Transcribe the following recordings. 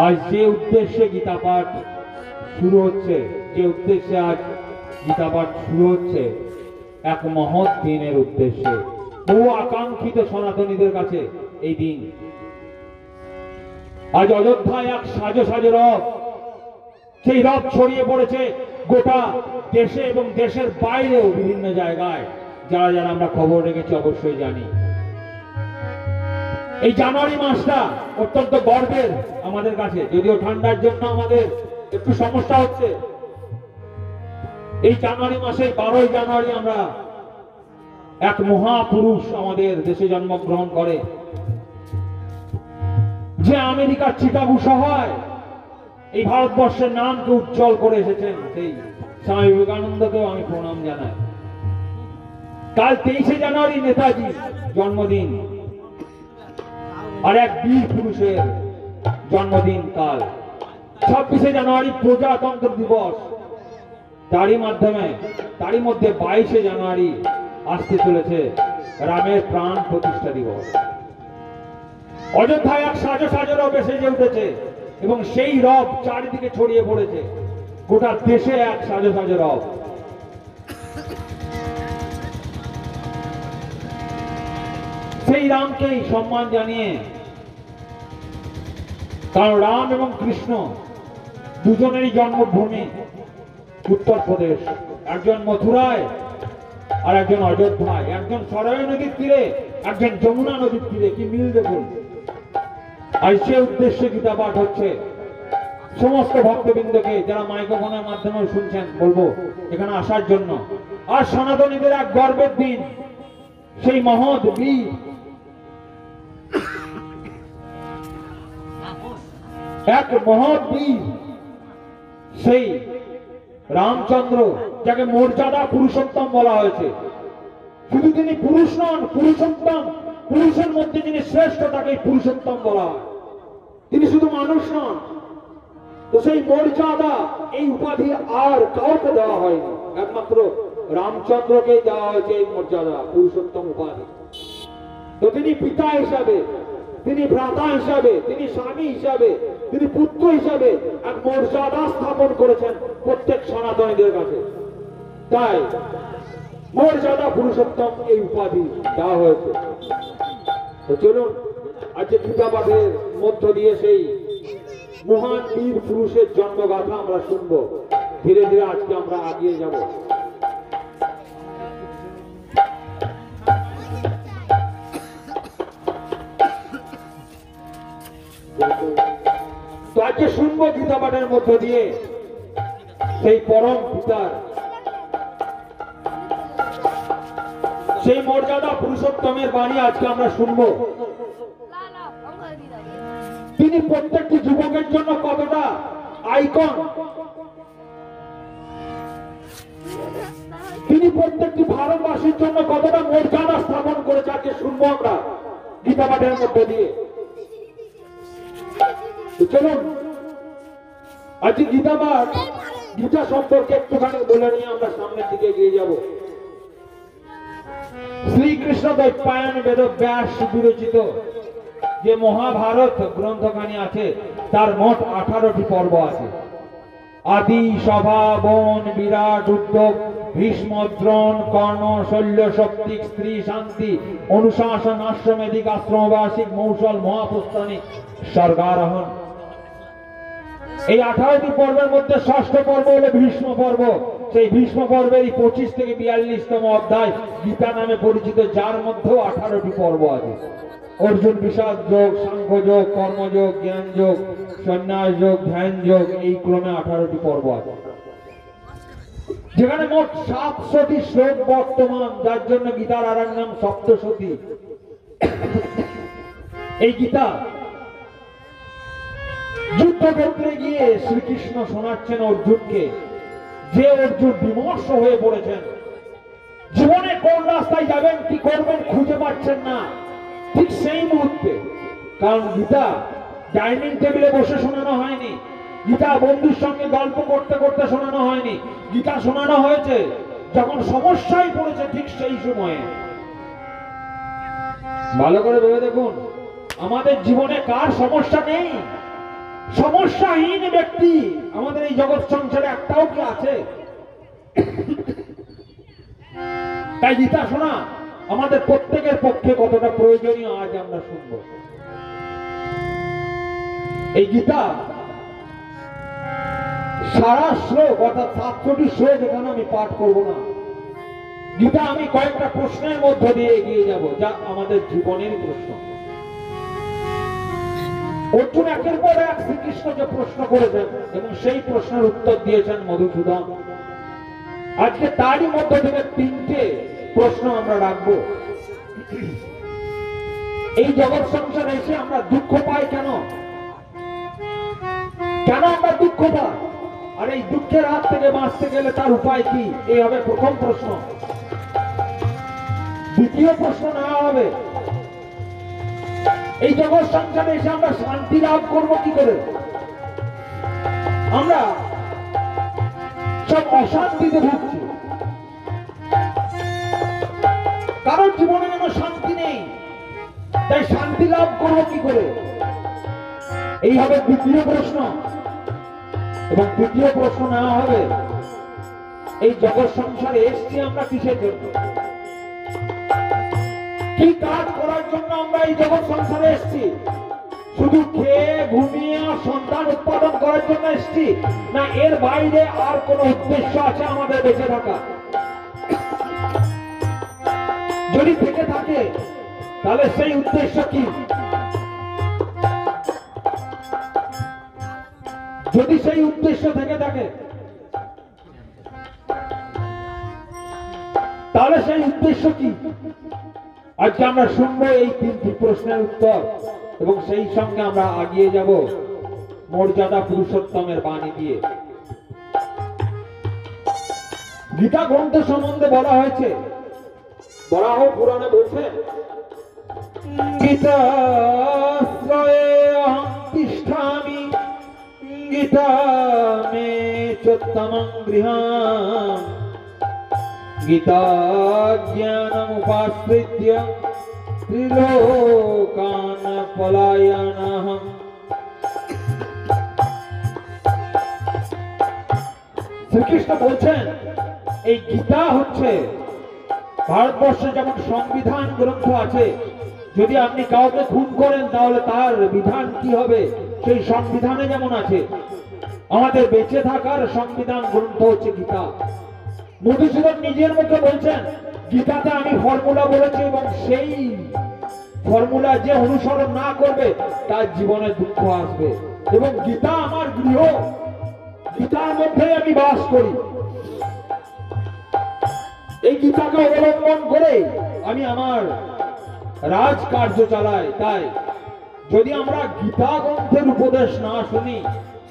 আজ যে উদ্দেশ্যে গীতা পাঠ শুরু হচ্ছে, যে উদ্দেশ্যে আজ গীতা পাঠ শুরু হচ্ছে, এক মহৎ দিনের উদ্দেশ্যে, বহু আকাঙ্ক্ষিত সনাতনীদের কাছে এই দিন। আজ অযোধ্যায় এক সাজো সাজো রব, সেই রব ছড়িয়ে পড়েছে গোটা দেশে এবং দেশের বাইরেও বিভিন্ন জায়গায়। যারা যারা আমরা খবর রেখেছি অবশ্যই জানি। এই জানুয়ারি মাসটা অত্যন্ত গর্বের আমাদের কাছে, যদিও ঠান্ডার জন্য আমাদের একটু সমস্যা হচ্ছে। এই জানুয়ারি মাসে 12ই জানুয়ারি আমরা এক মহাপুরুষ আমাদের দেশে জন্মগ্রহণ করে, যে আমেরিকার চিকাগো শহরে এই ভারতবর্ষের নামকে উজ্জ্বল করে এসেছেন, সেই স্বামী বিবেকানন্দকেও আমি প্রণাম জানাই। কাল 23শে জানুয়ারি নেতাজি জন্মদিন, আর এক বীর পুরুষের জন্মদিন কাল 26শে জানুয়ারি প্রজাতন্ত্র দিবস। তারই মধ্যে 22শে জানুয়ারি আসতে চলেছে রামের প্রাণ প্রতিষ্ঠা দিবস। অযোধ্যায় এক সাজো সাজো রব এসে উঠেছে এবং সেই রব চারিদিকে ছড়িয়ে পড়েছে, গোটা দেশে এক সাজো সাজো রব। সেই রামকেই সম্মান জানিয়ে, কারণ রাম এবং কৃষ্ণ দুজনেরই জন্মভূমি উত্তরপ্রদেশ, একজন মথুরায় আর একজন অযোধ্যায়, একজন সরয়ী নদীর তীরে, একজন যমুনা নদীর তীরে। কি মিল দেখুন। আর সে উদ্দেশ্যে গীতা পাঠ হচ্ছে। সমস্ত ভক্তবৃন্দকে যারা মাইক্রোফোনের মাধ্যমে শুনছেন বলবো এখানে আসার জন্য। আর সনাতনীদের এক গর্বের দিন, সেই মহৎ বীর, এক মহৎ বীর, সেই রামচন্দ্র, যাকে মর্যাদা পুরুষোত্তম বলা হয়েছে। শুধু তিনি পুরুষ নন, পুরুষোত্তম, পুরুষের মধ্যে যিনি শ্রেষ্ঠ তাকে পুরুষোত্তম বলা হয়। তিনি শুধু মানুষ নন। তো সেই মর্যাদা, এই উপাধি আর কাউকে দেওয়া হয়নি, একমাত্র রামচন্দ্রকে দেওয়া হয়েছে এই মর্যাদা, পুরুষোত্তম উপাধি। তো তিনি পিতা হিসাবে, তিনি ভ্রাতা হিসাবে, তিনি স্বামী হিসাবে, তিনি পুত্র হিসাবে এক মর্যাদা স্থাপন করেছেন প্রত্যেক সনাতনীদের কাছে। তাই মর্যাদা পুরুষোত্তম এই উপাধি দেওয়া হয়েছে। তো চলুন আজকে গীতা পাঠের মধ্য দিয়ে সেই মহান বীর পুরুষের জন্মগাথা আমরা শুনব। ধীরে ধীরে আজকে আমরা এগিয়ে যাব। তো আজকে শুনবো গীতা পাঠের মধ্য দিয়ে সেই পরম পিতার, সেই মর্যাদা পুরুষোত্তমের বাণী আজকে আমরা শুনবো। তিনি প্রত্যেকটি যুবকের জন্য কতটা আইকন, তিনি প্রত্যেকটি ভারতবাসীর জন্য কতটা মর্যাদা স্থাপন করেছে আজকে শুনবো আমরা গীতা পাঠের মধ্য দিয়ে। চলুন আজকে গীতা পাঠ, গীতা সম্পর্কে একটুখানি বলে নিয়ে আমরা সামনের দিকে এগিয়ে যাব। শ্রীকৃষ্ণ দ্বৈপায়ন বেদ ব্যাস বিরচিত যে মহাভারত গ্রন্থখানি আছে, তার মোট 18টি পর্ব আছে। আদি, সভা, বন, বিরাট, উদ্যোগ, ভীষ্ম, দ্রোণ, কর্ণ, শল্য, শক্তিক, স্ত্রী, শান্তি, অনুশাসন, আশ্রমেধিক, আশ্রমবাসিক, মৌসল, মহাপ্রস্থানিক, স্বর্গারোহণ। এই 18টি পর্বের মধ্যে ষষ্ঠ পর্ব হলো ভীষ্ম পর্ব। সেই ভীষ্ম পর্বের 25 থেকে 42তম অধ্যায় গীতা নামে পরিচিত, যার মধ্যেও 18টি পর্ব আছে। অর্জুন বিষাদ যোগ, সাংখ্য যোগ, কর্মযোগ, জ্ঞান যোগ, সন্ন্যাস যোগ, ধ্যান যোগ, এই ক্রমে 18টি পর্ব আছে, যেখানে মোট 700টি শ্লোক বর্তমান, যার জন্য গীতার আর এক নাম সপ্তশতী। এই গীতা যুদ্ধক্ষেত্রে গিয়ে শ্রীকৃষ্ণ শোনাচ্ছেন অর্জুনকে, যে অর্জুন বিমর্ষ হয়ে পড়েছেন, জীবনে কোন রাস্তায় যাবেন, কি করবেন খুঁজে পাচ্ছেন না। ঠিক সেই মুহূর্তে, কারণ গীতা ডাইনিং টেবিলে বসে শোনানো হয়নি, গীতা বন্ধুর সঙ্গে গল্প করতে করতে শোনানো হয়নি, গীতা শোনানো হয়েছে যখন সমস্যায় পড়েছে, ঠিক সেই সময়ে। ভালো করে ভেবে দেখুন, আমাদের জীবনে কার সমস্যা নেই? সমস্যাহীন ব্যক্তি আমাদের এই জগৎ সংসারে একটাও কি আছে? তাই গীতা শোনা আমাদের প্রত্যেকের পক্ষে কতটা প্রয়োজনীয় আজ আমরা শুনব। এই গীতা সারা শ্লোক অর্থাৎ ৭০টি শ্লোক এখানে আমি পাঠ করব না। গীতা আমি কয়েকটা প্রশ্নের মধ্য দিয়ে এগিয়ে যাব, যা আমাদের জীবনের প্রশ্ন। অর্জুন একের পর এক শ্রীকৃষ্ণকে প্রশ্ন করেছেন এবং সেই প্রশ্নের উত্তর দিয়েছেন মধুসূদন। আজকে তারই মধ্য থেকে ৩টে প্রশ্ন আমরা রাখবো। এই জগৎ সংসারে এসে আমরা দুঃখ পাই কেন? কেন আমরা দুঃখ পাই? আর এই দুঃখের হাত থেকে বাঁচতে গেলে তার উপায় কি? এই হবে প্রথম প্রশ্ন। দ্বিতীয় প্রশ্ন নেওয়া হবে, এই জগৎ সংসারে এসে আমরা শান্তি লাভ করবো কি করে? আমরা সব অশান্তিতে ভুগছি, কারণ জীবনে যেন শান্তি নেই, তাই শান্তি লাভ করবো কি করে? এই হবে দ্বিতীয় প্রশ্ন। এবং তৃতীয় প্রশ্ন নেওয়া হবে, এই জগৎ সংসারে এসছি আমরা কিসের জন্য? কি কাজ করার জন্য আমরা এই জগৎ সংসারে এসছি? শুধু খেয়ে ঘুমিয়ে সন্তান উৎপাদন করার জন্য এসছি, না এর বাইরে আর কোন উদ্দেশ্য আছে আমাদের বেঁচে থাকা? যদি থেকে থাকে তাহলে সেই উদ্দেশ্য কি? যদি সেই উদ্দেশ্য থেকে থাকে তাহলে সেই উদ্দেশ্য কি? আজকে আমরা শুনবো এই ৩টি প্রশ্নের উত্তর এবং সেই সঙ্গে আমরা এগিয়ে যাব মর্যাদা পুরুষোত্তমের বাণী দিয়ে। গীতা গ্রন্থ সম্বন্ধে বলা হয়েছে, বরাহ পুরাণে বলছে, গীতাশ্রয়ে অহং তিষ্ঠামি গীতা মে চোত্তমং গৃহম গীতা জ্ঞানমুপাশ্রিত্য ত্রিলোকান পলায়নাহম। শ্রীকৃষ্ণ বলছেন এই গীতা হচ্ছে ভারতবর্ষে যেমন সংবিধান গ্রন্থ আছে, যদি আপনি কাউকে খুন করেন তাহলে তার বিধান কি হবে সেই সংবিধানে যেমন আছে, আমাদের বেঁচে থাকার সংবিধান গ্রন্থ হচ্ছে গীতা। মধুসূদন নিজের মুখে বলছেন, গীতাতে আমি ফর্মুলা বলেছি এবং সেই ফর্মুলা যে অনুসরণ না করবে তার জীবনে দুঃখ আসবে। এবং গীতা আমার গৃহ, গীতার মধ্যে আমি বাস করি, এই গীতাকে অবলম্বন করে আমি আমার রাজকার্য চালাই। তাই যদি আমরা গীতা গ্রন্থের উপদেশ না শুনি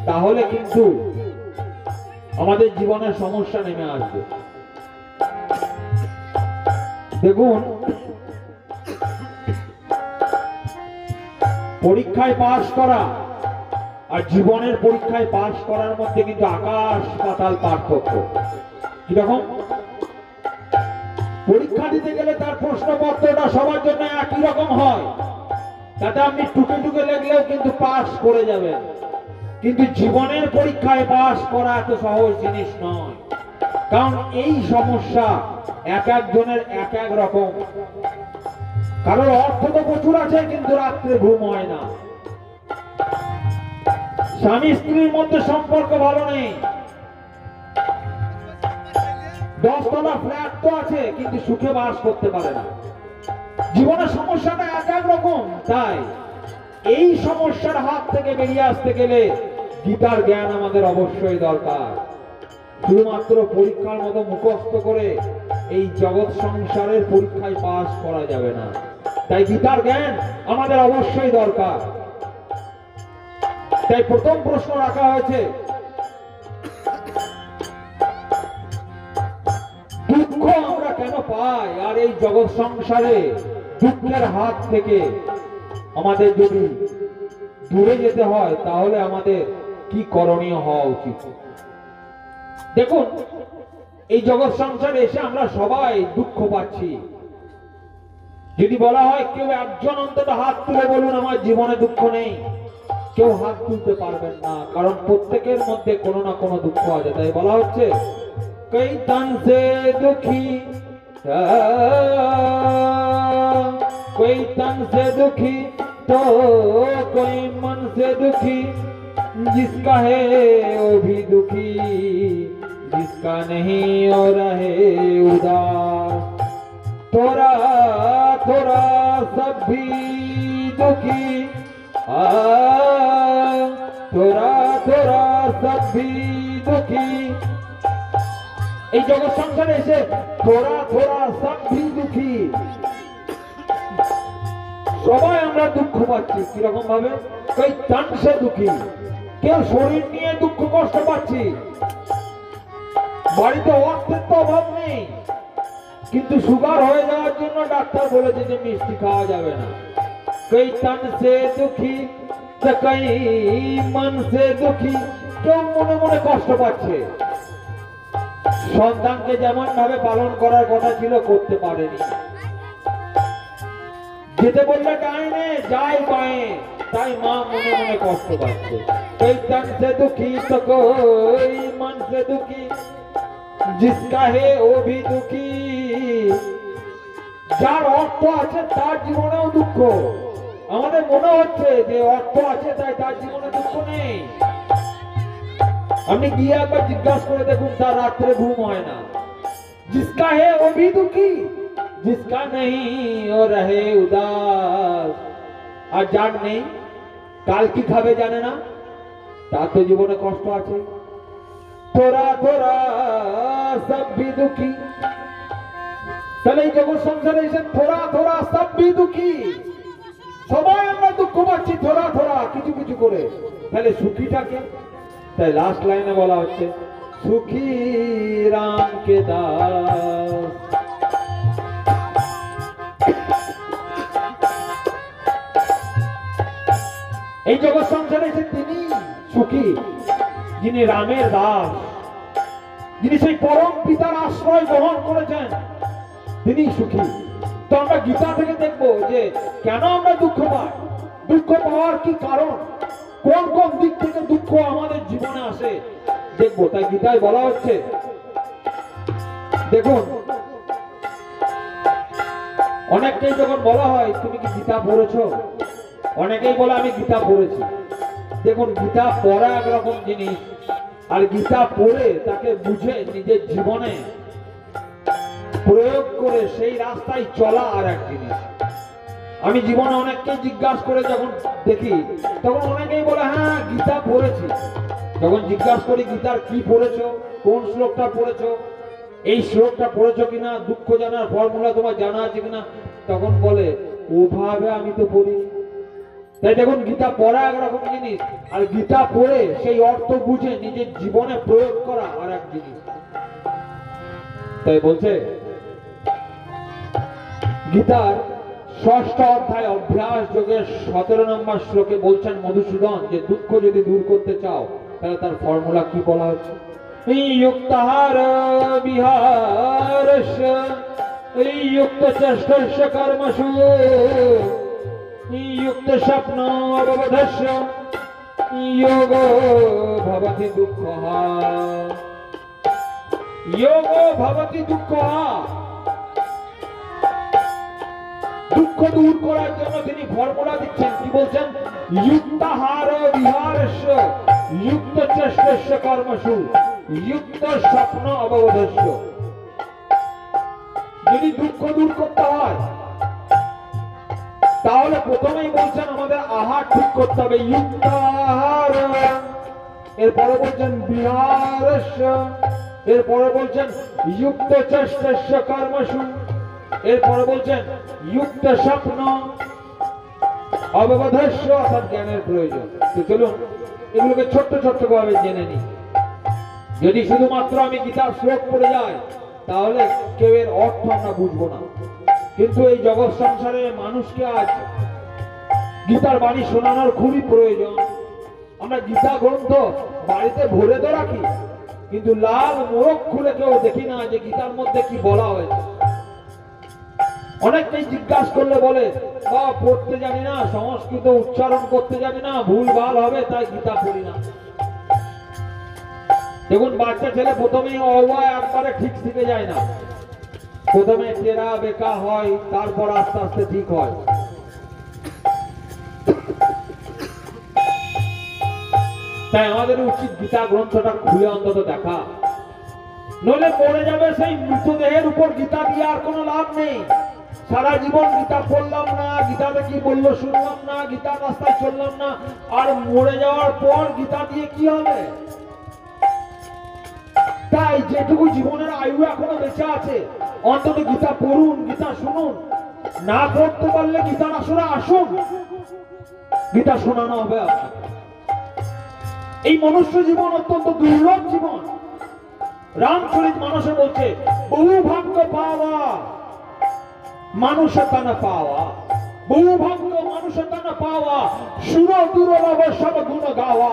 তাহলে কিন্তু আমাদের জীবনের সমস্যা নেমে আসবে। দেখুন, পরীক্ষায় পাশ করা আর জীবনের পরীক্ষায় পাশ করার মধ্যে কিন্তু আকাশ পাতাল পার্থক্য। কিরকম? পরীক্ষা দিতে গেলে তার প্রশ্নপত্রটা সবার জন্য একই রকম হয়, তাতে আপনি টুকে টুকে লেখলেও কিন্তু পাস করে যাবেন। কিন্তু জীবনের পরীক্ষায় পাস করা এত সহজ জিনিস নয়, কারণ এই সমস্যা এক একজনের এক এক রকম। কারোর অর্থ তো প্রচুর আছে কিন্তু রাত্রে ঘুম হয় না, স্বামী স্ত্রীর মধ্যে সম্পর্ক ভালো নেই, 10 তলা ফ্ল্যাট তো আছে কিন্তু সুখে বাস করতে পারে না। জীবনের সমস্যাটা এক এক রকম। তাই এই সমস্যার হাত থেকে বেরিয়ে আসতে গেলে গীতার জ্ঞান আমাদের অবশ্যই দরকার। শুধুমাত্র পরীক্ষার মতো মুখস্থ করে এই জগৎ সংসারের পরীক্ষায় পাস করা যাবে না। তাই গীতার জ্ঞান আমাদের অবশ্যই দরকার। তাই প্রথম প্রশ্ন রাখা হয়েছে, দুঃখ আমরা কেন পাই? আর এই জগৎ সংসারে দুঃখের হাত থেকে আমাদের যদি দূরে যেতে হয় তাহলে আমাদের কি করণীয় হওয়া উচিত? দেখুন, এই জগৎ সংসারে এসে আমরা সবাই দুঃখ পাচ্ছি। যদি বলা হয় কেউ একজন অন্তত হাত তুলে বলুন আমার জীবনে দুঃখ নেই, কেউ হাত তুলতে পারবেন না, কারণ প্রত্যেকের মধ্যে কোনো না কোনো দুঃখ আছে। তাই বলা হচ্ছে কই তন সে দুঃখী कोई तन से दुखी तो कोई मन से दुखी, जिसका है वो भी दुखी, जिसका नहीं वो रहे उदास। थोड़ा थोड़ा सब भी दुखी, थोड़ा थोड़ा सब भी दुखी। এই জগৎ সংসারে এসে থোড়া থোড়া সব ভি দুঃখী, সবাই আমরা দুঃখ পাচ্ছি। কিরকম ভাবে? কই তন সে দুঃখী, কেউ শরীর নিয়ে দুঃখ কষ্ট পাচ্ছি, বাড়িতে অর্থের তো অভাব নেই, কিন্তু সুগার হয়ে যাওয়ার জন্য ডাক্তার বলেছে যে মিষ্টি খাওয়া যাবে না। কই তন সে দুঃখী তো কই মন সে দুঃখী, কেউ মনে মনে কষ্ট পাচ্ছে, সন্তানকে যেমন ভাবে পালন করার কথা ছিল করতে পারেনি, যেতে বললে ডাইনে যায় বাঁয়ে, তাই মা মনে মনে কষ্ট পাচ্ছে। कोई तन से दुखी तो कोई मन से दुखी, जिसका है वो भी दुखी। যার অর্থ আছে তার জীবনেও দুঃখ। আমাদের মনে হচ্ছে যে অর্থ আছে তাই তার জীবনে দুঃখ নেই। আপনি গিয়ে একবার জিজ্ঞাসা করে দেখুন, তার রাত্রে ঘুম হয় না। जिसका है वो भी दुखी, जिसका नहीं वो रहे उदास। আর যার নেই, কাল কি খাবে জানে না, তার তো জীবনে কষ্ট আছে। थोड़ा थोड़ा सब भी दुखी, তাহলে এই জগৎ সংসারে এসে थोड़ा थोड़ा सब भी दुखी, সবাই আমরা দুঃখ পাচ্ছি थोड़ा थोड़ा কিছু কিছু করে। তাহলে সুখীটাকে, তাই লাস্ট লাইনে বলা হচ্ছে সুখী রাম কে দাস। এই জগৎ সংসারে এসে তিনি সুখী, যিনি রামের দাস, যিনি সেই পরম পিতার আশ্রয় গ্রহণ করেছেন, তিনি সুখী। তো আমরা গীতা থেকে দেখবো যে কেন আমরা দুঃখ পাই, দুঃখ পাওয়ার কি কারণ, কোন কোন দিক থেকে দুঃখ আমাদের জীবনে আসে দেখবো। তাই গীতায় বলা হচ্ছে, দেখুন অনেককেই যখন বলা হয় তুমি কি গীতা পড়েছো, অনেকেই বলে আমি গীতা পড়েছি। দেখুন গীতা পড়া একরকম জিনিস, আর গীতা পড়ে তাকে বুঝে নিজের জীবনে প্রয়োগ করে সেই রাস্তায় চলা আর এক জিনিস। আমি জীবনে অনেককে জিজ্ঞাসা করে যখন দেখি, তখন অনেকেই বলে হ্যাঁ গীতা পড়েছি। যখন জিজ্ঞাসা করি গীতার কি পড়েছো, কোন শ্লোকটা পড়েছো, এই শ্লোকটা পড়েছো কিনা, দুঃখ জানার ফর্মুলা তোমার জানা আছে কিনা, তখন বলে ওভাবে আমি তো পড়ি। তাই দেখুন গীতা পড়া একরকম জিনিস, আর গীতা পড়ে সেই অর্থ বুঝে নিজের জীবনে প্রয়োগ করা আর এক জিনিস। তাই বলছে গীতার ৬ষ্ঠ অধ্যায় অভ্যাস যোগের ১৭ নম্বর শ্লোকে বলছেন মধুসূদন যে দুঃখ যদি দূর করতে চাও তাহলে তার ফর্মুলা কি বলা হচ্ছে, युक्तहार विहारस्य युक्तचेष्टस्य कर्मसु युक्तस्वप्नो अवबोधस्य योगो भवति दुःखः। योगो भवति दुःखः, দুঃখ দূর করার জন্য তিনি ফর্মুলা দিচ্ছেন। কি বলছেন? युक्तहार विहारस्य युक्तचेष्टस्य कर्मसु युक्त স্বপ্ন অববোধস্য। যদি দুঃখ দূর করতে হয় তাহলে প্রথমেই বলছেন আমাদের আহার ঠিক করতে হবে, যুক্ত আহার। এরপরে বলছেন বিহারস্য, এরপরে বলছেন যুক্ত চেষ্টস্য কর্মসু, এরপরে বলছেন যুক্ত স্বপ্ন অববোধস্য, অর্থাৎ জ্ঞানের প্রয়োজন। তো চলুন এগুলোকে ছোট্ট ছোট্ট ভাবে জেনে নিই। যদি শুধুমাত্র আমি গীতার শ্লোক পড়ে যাই তাহলে কেউ এর অর্থ আমরা বুঝবো না। কিন্তু এই জগৎ সংসারে মানুষকে আজ গীতার বাণী শোনানোর খুবই প্রয়োজন। আমরা গীতা গ্রন্থ বাড়িতে ভরে তো রাখি, কিন্তু লাল মোড়ক খুলে কেউ দেখি না যে গীতার মধ্যে কি বলা হয়েছে। অনেককেই জিজ্ঞাসা করলে বলে বা পড়তে জানি না, সংস্কৃত উচ্চারণ করতে জানি না, ভুল ভাল হবে তাই গীতা পড়ি না। দেখুন বাচ্চা ছেলে প্রথমেই অবয় একবারে ঠিক শিখে যায় না, প্রথমে তেরা বেকা হয়, তারপর আস্তে আস্তে ঠিক হয়। তাই আমাদের উচিত গীতা গ্রন্থটা খুলে অন্তত দেখা, নইলে পড়ে যাবে সেই মৃতদেহের উপর গীতা দিয়ে আর কোনো লাভ নেই। সারা জীবন গীতা পড়লাম না, গীতাতে কি বললো শুনলাম না, গীতার রাস্তায় চললাম না, আর মরে যাওয়ার পর গীতা দিয়ে কি হবে? তাই যেটুকু জীবনের আয়ু এখনো বেঁচে আছে অন্তত গীতা পড়ুন, গীতা শুনুন। না পড়তে পারলে গীতার আসরে আসুন, গীতা শোনানো হবে আপনাকে। এই মনুষ্য জীবন অত্যন্ত দুর্লভ জীবন। রামচরিত মানসে বলছে বহু ভাগ্য পাওয়া মানুষে তানা পাওয়া, বহু ভাগ্য মানুষে তানা পাওয়া, সুর দুর্লভ সব গুণ গাওয়া।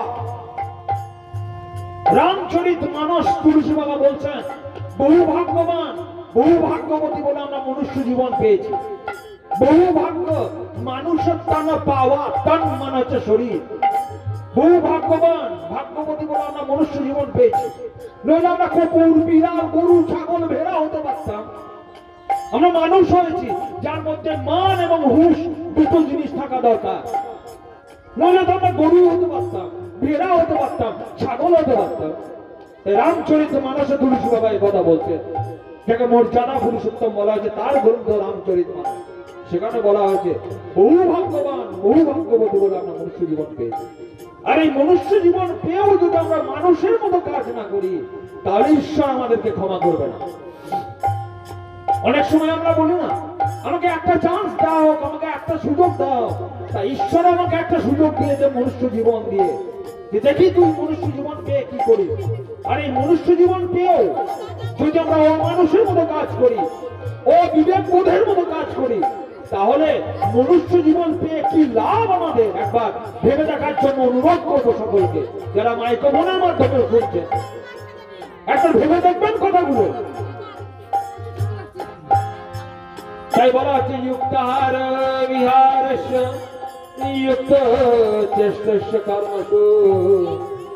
রামচরিত মানস তুলসী বাবা বলছেন বহু ভাগ্যবান, বহু ভাগ্যবতী বলে আমরা মনুষ্য জীবন পেয়েছি। বহু ভাগ্য মানুষের তানা পাওয়া, তন মানে হচ্ছে শরীর। বহু ভাগ্যবান ভাগ্যবতী বলে আমরা মনুষ্য জীবন পেয়েছি, নইলে আমরা কুকুর, বিড়াল, গরু, ছাগল, ভেড়া হতে পারতাম। আমরা মানুষ হয়েছি যার মধ্যে মান এবং হুঁশ দুটো জিনিস থাকা দরকার, নইলে তো আমরা গরু হতে পারতাম, ভেড়া হতে পারতাম, ছাগল হতে পারতাম। রামচরিত মানসে তুলসী বাবা এই কথা বলছে, যাকে মর্যাদা পুরুষোত্তম বলা হয়েছে, তার গ্রন্থ রামচরিত মানস। সেখানে বলা হয়েছে বহু ভাগ্যবান, বহু ভাগ্যবতী বলে আমরা মনুষ্য জীবন পেয়েছি। আর এই মনুষ্য জীবন পেয়েও যদি আমরা মানুষের মতো কাজ না করি তাহলে ঈশ্বর আমাদেরকে ক্ষমা করবে না। অনেক সময় আমরা বলি না আমাকে একটা চান্স দাও, আমাকে একটা সুযোগ দাও। তাই ঈশ্বর আমাকে একটা সুযোগ দিয়েছে মনুষ্য জীবন দিয়ে, দেখি তুই মনুষ্য জীবন পেয়ে কি করি। আর এই মনুষ্য জীবন পেয়েও যদি আমরা অমানুষের মতো কাজ করি, ও বিবেক বোধের মতো কাজ করি, তাহলে মনুষ্য জীবন পেয়ে কি লাভ আমাদের একবার ভেবে দেখার জন্য অনুরোধ করবো সকলকে, যারা মাইক্রোফোনের মাধ্যমে শুনছেন একবার ভেবে দেখবেন কথাগুলো। তাই বলা হচ্ছে যুক্তাহার বিহারস্য নিযুক্ত চেষ্টস্য কর্মসু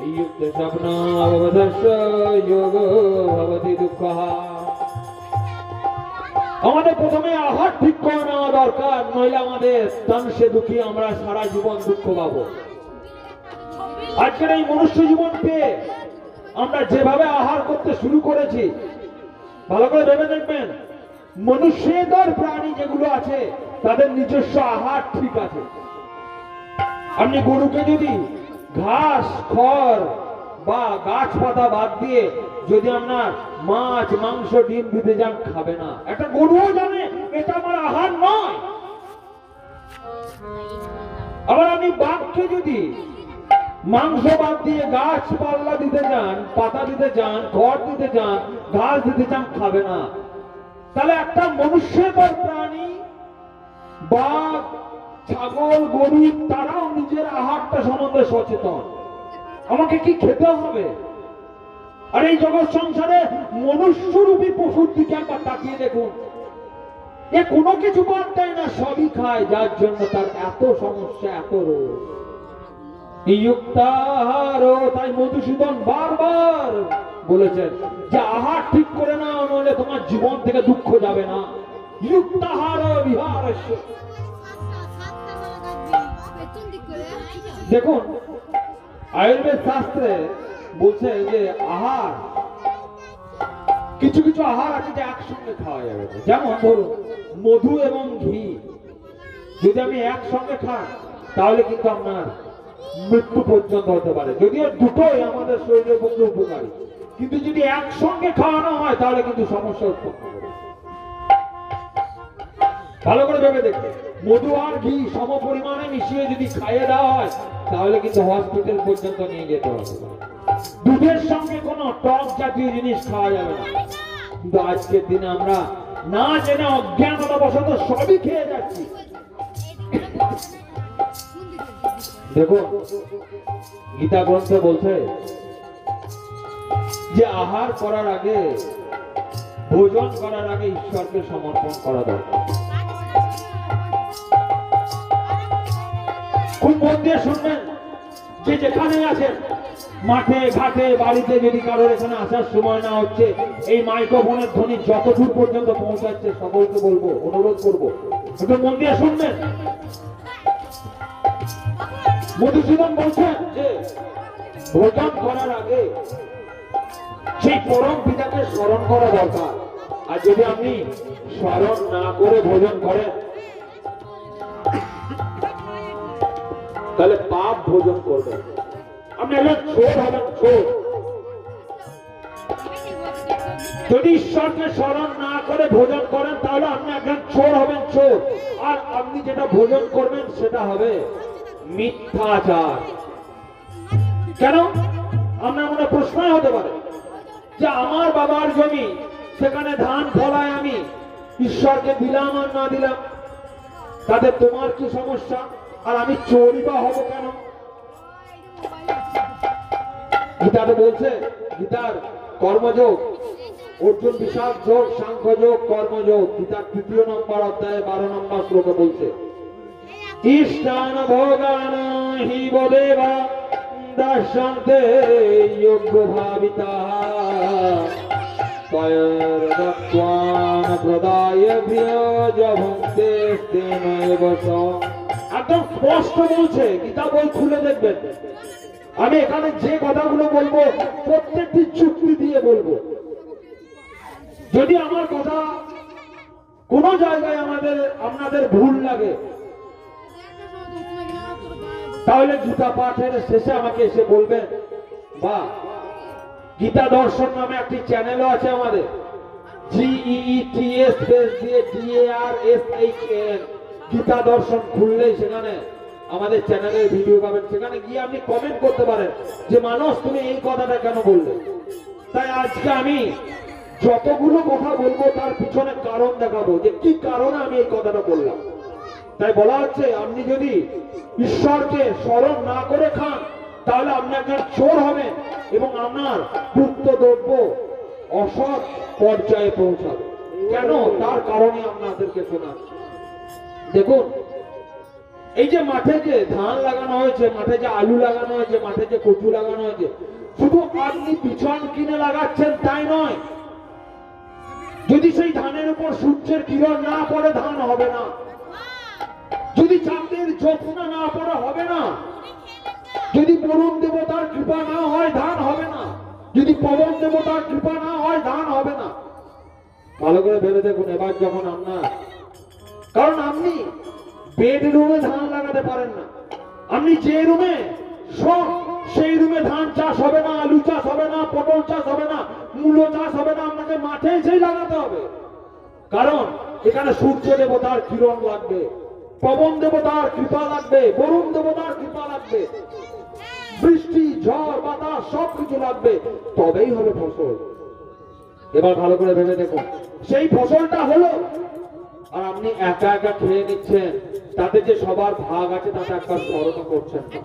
নিযুক্ত স্বপ্নাববধস্য যোগো ভবতি দুঃখঃ। আমাদের প্রথমে আহার ঠিক করে নেওয়া দরকার, নইলে আমাদের তামসে দুঃখী আমরা সারা জীবন দুঃখ পাবো। আজকের এই মনুষ্য জীবন পেয়ে আমরা যেভাবে আহার করতে শুরু করেছি, ভালো করে ভেবে দেখবেন মনুষ্যেতর প্রাণী যেগুলো আছে তাদের নিজস্ব আহার ঠিক আছে। আপনি গরুকে যদি ঘাস, খড় বা গাছপাতা বাদ দিয়ে যদি আপনার মাছ, মাংস, ডিম দিতে যান, খাবে না। একটা গরুও জানে এটা আমার আহার নয়। আবার আপনি বাঘকে যদি মাংস বাদ দিয়ে গাছপালা দিতে যান, পাতা দিতে যান, খড় দিতে যান, ঘাস দিতে চান, খাবে না। তাহলে একটা মনুষ্যেতর প্রাণী, বাঘ, ছাগল, গরু, তারাও নিজের আহারটা সম্বন্ধে সচেতন, আমাকে কি খেতে হবে। আর এই জগৎ সংসারে মনুষ্যরূপী পশুর দিকে একবার তাকিয়ে দেখুন, এ কোনো কিছু বাদ দেয় না, সবই খায়, যার জন্য তার এত সমস্যা, এত রোগ। তাই মধুসূদন বারবার বলেছেন যে আহার ঠিক করে নাও, নইলে তোমার জীবন থেকে দুঃখ যাবে না। যুক্তাহার বিহারস্য। দেখুন আয়ুর্বেদ শাস্ত্রে বলছে যে আহার, কিছু কিছু আহার আছে যে একসঙ্গে খাওয়া যাবে। যেমন ধরুন মধু এবং ঘি যদি আপনি একসঙ্গে খান তাহলে কিন্তু আপনার মৃত্যু পর্যন্ত হতে পারে। যদিও দুটোই আমাদের শরীরের পক্ষে উপকারী, কিন্তু যদি একসঙ্গে খাওয়ানো হয় তাহলে কিন্তু সমস্যা উৎপন্ন করে। ভালো করে ভেবে দেখবে, মধু আর ঘি সম পরিমাণে মিশিয়ে যদি খাইয়ে দেওয়া হয় তাহলে কিন্তু হসপিটাল পর্যন্ত নিয়ে যেতে হবে। দুধের সঙ্গে কোনো টক জাতীয় জিনিস খাওয়া যাবে না। কিন্তু আজকের দিনে আমরা না জেনে অজ্ঞানতা বশত সবই খেয়ে যাচ্ছি। দেখো গীতা গ্রন্থে বলছে যে আহার করার আগে, ভোজন করার আগে ঈশ্বরকে সমর্পণ করা দরকার। দিয়ে শুনবেন, যে যেখানে আছেন, মাঠে ঘাটে বাড়িতে, যদি কারোর এখানে আসার সময় না হচ্ছে, এই মাইক্রোফোনের ধ্বনি যতদূর পর্যন্ত পৌঁছাচ্ছে সকলকে বলবো, অনুরোধ করবো, একটু মন দিয়ে শুনবেন। মধুসূদন বলছেন যে ভোজন করার আগে সেই পরম পিতাকে স্মরণ করা দরকার। আর যদি আপনি স্মরণ না করে ভোজন করেন তাহলে পাপ ভোজন করবেন, আপনি একজন চোর হবেন, চোর। যদি ঈশ্বরকে স্মরণ না করে ভোজন করেন তাহলে আপনি একজন চোর হবেন, চোর। আর আপনি যেটা ভোজন করবেন সেটা হবে মিথ্যাচার। কেন? আপনার মনে প্রশ্ন হতে পারে যে আমার বাবার জমি, সেখানে ধান ফলায়, আমি ঈশ্বরকে দিলাম আর না দিলাম, তাতে তোমার কি সমস্যা? আর আমি চোরই বা হব কেন? গীতাতে বলছে, গীতার কর্মযোগ, অর্জুন বিষাদ যোগ, সাংখ্য যোগ, কর্মযোগ, গীতার 3 নম্বর অধ্যায়ে 12 নম্বর শ্লোকে বলছে, ইষ্টান ভোগান হি বদেবা দাস্যন্তে যোগ্য ভাবিতা পয়রত্বান প্রদায় ভ্যজভন্তে স্তেনৈব স। একদম স্পষ্ট বলছে, গীতা বই খুলে দেখবেন। আমি এখানে যে কথাগুলো বলবো প্রত্যেকটি চুক্তি দিয়ে বলবো। যদি আমার কথা কোন জায়গায় আপনাদের ভুল লাগে তাহলে গীতা পাঠের শেষে আমাকে এসে বলবেন। বা গীতা দর্শন নামে একটি চ্যানেলও আছে আমাদের, GEETS দিয়ে DARSHN, গীতা দর্শন খুললেই সেখানে আমাদের চ্যানেলের ভিডিও পাবেন। সেখানে গিয়ে আপনি কমেন্ট করতে পারেন যে মানুষ তুমি এই কথাটা কেন বললে। তাই আজকে আমি যতগুলো কথা বলবো তার পিছনে কারণ দেখাবো, যে কি কারণে আমি এই কথাটা বললাম। তাই বলা হচ্ছে, আপনি যদি ঈশ্বরকে স্মরণ না করে খান তাহলে আপনি একজন চোর হবেন এবং আপনার গুপ্ত দ্রব্য অসৎ পর্যায়ে পৌঁছাবে। কেন? তার কারণে আপনাদেরকে শোনাচ্ছি। দেখুন, এই যে মাঠে যে ধান লাগানো হয়েছে, মাঠে যে আলু লাগানো হয়েছে, মাঠে যে কচু লাগানো হয়েছে, শুধু আপনি বিছন কিনে লাগাচ্ছেন তাই নয়। যদি সেই ধানের উপর সূর্যের কিরণ না পড়ে ধান হবে না, যদি চাঁদের জ্যোৎস্না না পড়ে হবে না, যদি বরুণ দেবতার কৃপা না হয় ধান হবে না, যদি পবন দেবতার কৃপা না হয় ধান হবে না। ভালো করে ভেবে দেখুন। এবার যখন আপনার, কারণ আপনি বেডরুমে ধান লাগাতে পারেন না, আপনি যে রুমে সব সেই রুমে ধান চাষ হবে না, আলু চাষ হবে না, পটল চাষ হবে না, মূলো চাষ হবে না, আপনাকে মাঠে এসেই লাগাতে হবে। কারণ এখানে সূর্য দেবতার কিরণ লাগবে, পবন দেবতার কৃপা লাগবে, বরুণ দেবতার কৃপা লাগবে, বৃষ্টি ঝড় বাতাস সবকিছু লাগবে, তবেই হবে ফসল। এবার ভালো করে ভেবে দেখুন, সেই ফসলটা হলো আর আপনি একা একা খেয়ে নিচ্ছেন, তাতে যে সবার ভাগ আছে তাতে একবার স্মরণ করছেন না।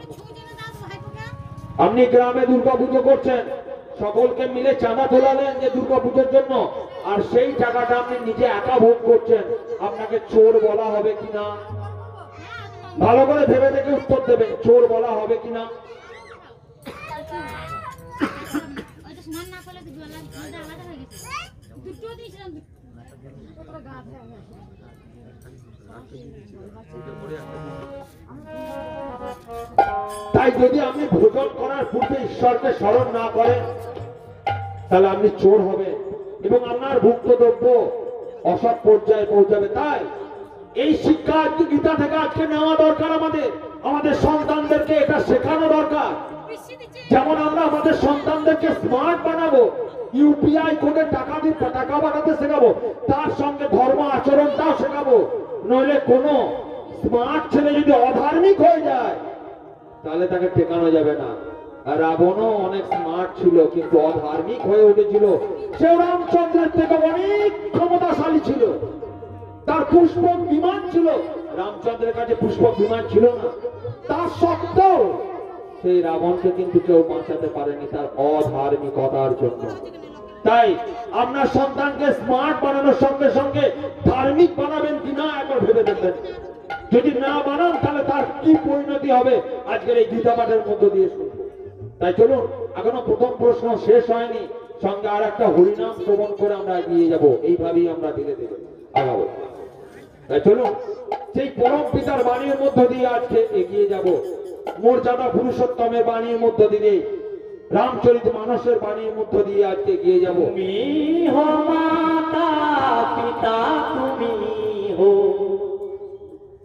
আপনি গ্রামে দুর্গাপুজো করছেন, সকলকে মিলে চাঁদা তোলালেন যে দুর্গাপুজোর জন্য, আর সেই টাকাটা আপনি নিজে একা ভোগ করছেন, আপনাকে চোর বলা হবে কিনা? ভালো করে ভেবে দেখে উত্তর দেবেন, চোর বলা হবে কিনা? তাই যদি আপনি ভোজন করার পূর্বে ঈশ্বরকে স্মরণ না করেন তাহলে আপনি চোর হবেন এবং আপনার ভুক্ত দ্রব্য অসৎ পর্যায়ে পৌঁছাবে। তাই এই শিক্ষা আজকে গীতা থেকে আজকে নেওয়া দরকার। আমাদের সন্তানদেরকে এটা শেখানো দরকার। যেমন আমরা আমাদের সন্তানদেরকে স্মার্ট বানাবো, ইউপিআই কোডে টাকা পাঠাতে শেখাবো, তার সঙ্গে ধর্ম আচরণটাও শেখাবো। নইলে কোনো স্মার্ট ছেলে যদি অধার্মিক হয়ে যায় তাহলে তাকে টেকানো যাবে না। রাবণও অনেক স্মার্ট ছিল কিন্তু অধার্মিক হয়ে উঠেছিল। সেও রামচন্দ্রের থেকে অনেক ক্ষমতাশালী ছিল, তার পুষ্পক বিমান ছিল, রামচন্দ্রের কাছে পুষ্পক বিমান ছিল না। তার সত্ত্বেও সেই রাবণকে কিন্তু কেউ বাঁচাতে পারেনি তার অধার্মিকতার জন্য। তাই আপনার সন্তানকে স্মার্ট বানানোর সঙ্গে সঙ্গে ধার্মিক বানাবেন কিনা একবার ভেবে দেখবেন। যদি না বানান তাহলে তার কি পরিণতি হবে আজকের এই গীতা পাঠের মধ্য দিয়ে শুনবো। তাই চলুন, এখনো প্রথম প্রশ্ন শেষ হয়নি, সঙ্গে আর একটা হরিনাম শ্রবণ করে আমরা এগিয়ে যাব, এইভাবেই আমরা ধীরে ধীরে আগাবো। তাই চলুন, সেই পরম পিতার বাণীর মধ্য দিয়ে আজকে এগিয়ে যাব, মর্যাদা পুরুষোত্তমের বাণীর মধ্য দিয়ে, রামচরিত মানসের বাণীর মধ্য দিয়ে আজকে এগিয়ে যাব। তুমি হো মাতা পিতা, তুমি হো,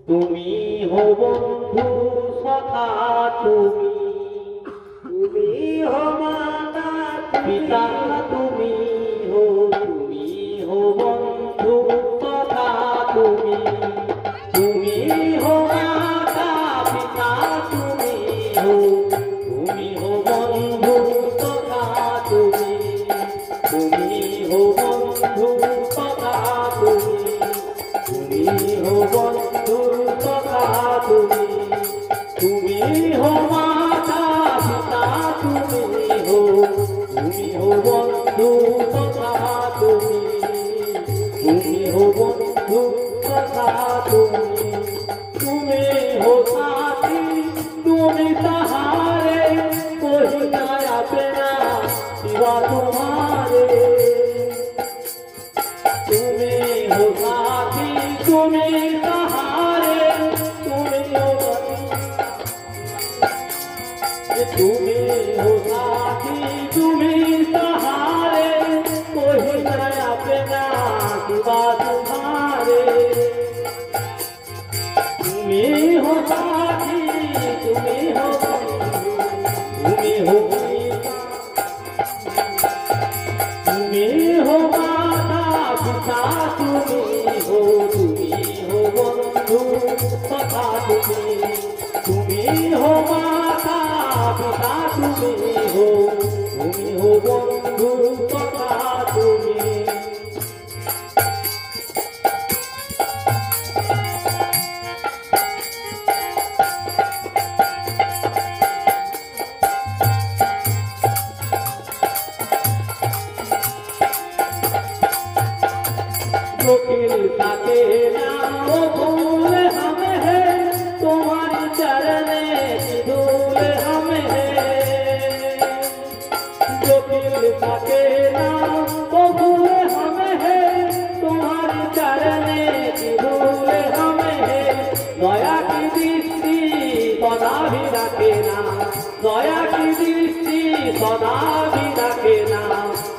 তুমি হো বন্ধু সখা, তুমি হো মাতা পিতা, তুমি হো, তুমি হো বন্ধু সখা, তুমি হো মাতা পিতা, তুমি হো, তুমি হো বন্ধু সখা, তুমি হো বন্ধু সখা, তুমি হো বন্ধু সখা, তুমি হো মাতা পিতা, তুমি হো, তুমি হো বন্ধু সখা, তুমি হো বন্ধু সখা, তুমি হো সাথী, তুমি सहारे, कोई नया पेना सिवा तुम्हारे, तुम्हें हो साथी, तुम्हें सहारे, तुम्हें हो साथी, तुम्हें सहारे, कोई नया पेना सिवा तुम्हारे, तुम्हें हो साथी, तुम्हें हो, तुम्हें हो, तुम्हें हो माता पिता, तुम्हें हो, तुम्हें हो बंधु सखा, तुम्हें हो माता पिता, तुम्हें हो, तुम्हें हो बंधु सखा, ताके नाम भूल हम है, तुम्हारी चरणे की धूल हम है, जो दिल ताके नाम भूल हम है, तुम्हारी चरणे की धूल हम है, दया की दृष्टि सदा भी रखे ना, दया की दृष्टि सदा भी रखे ना,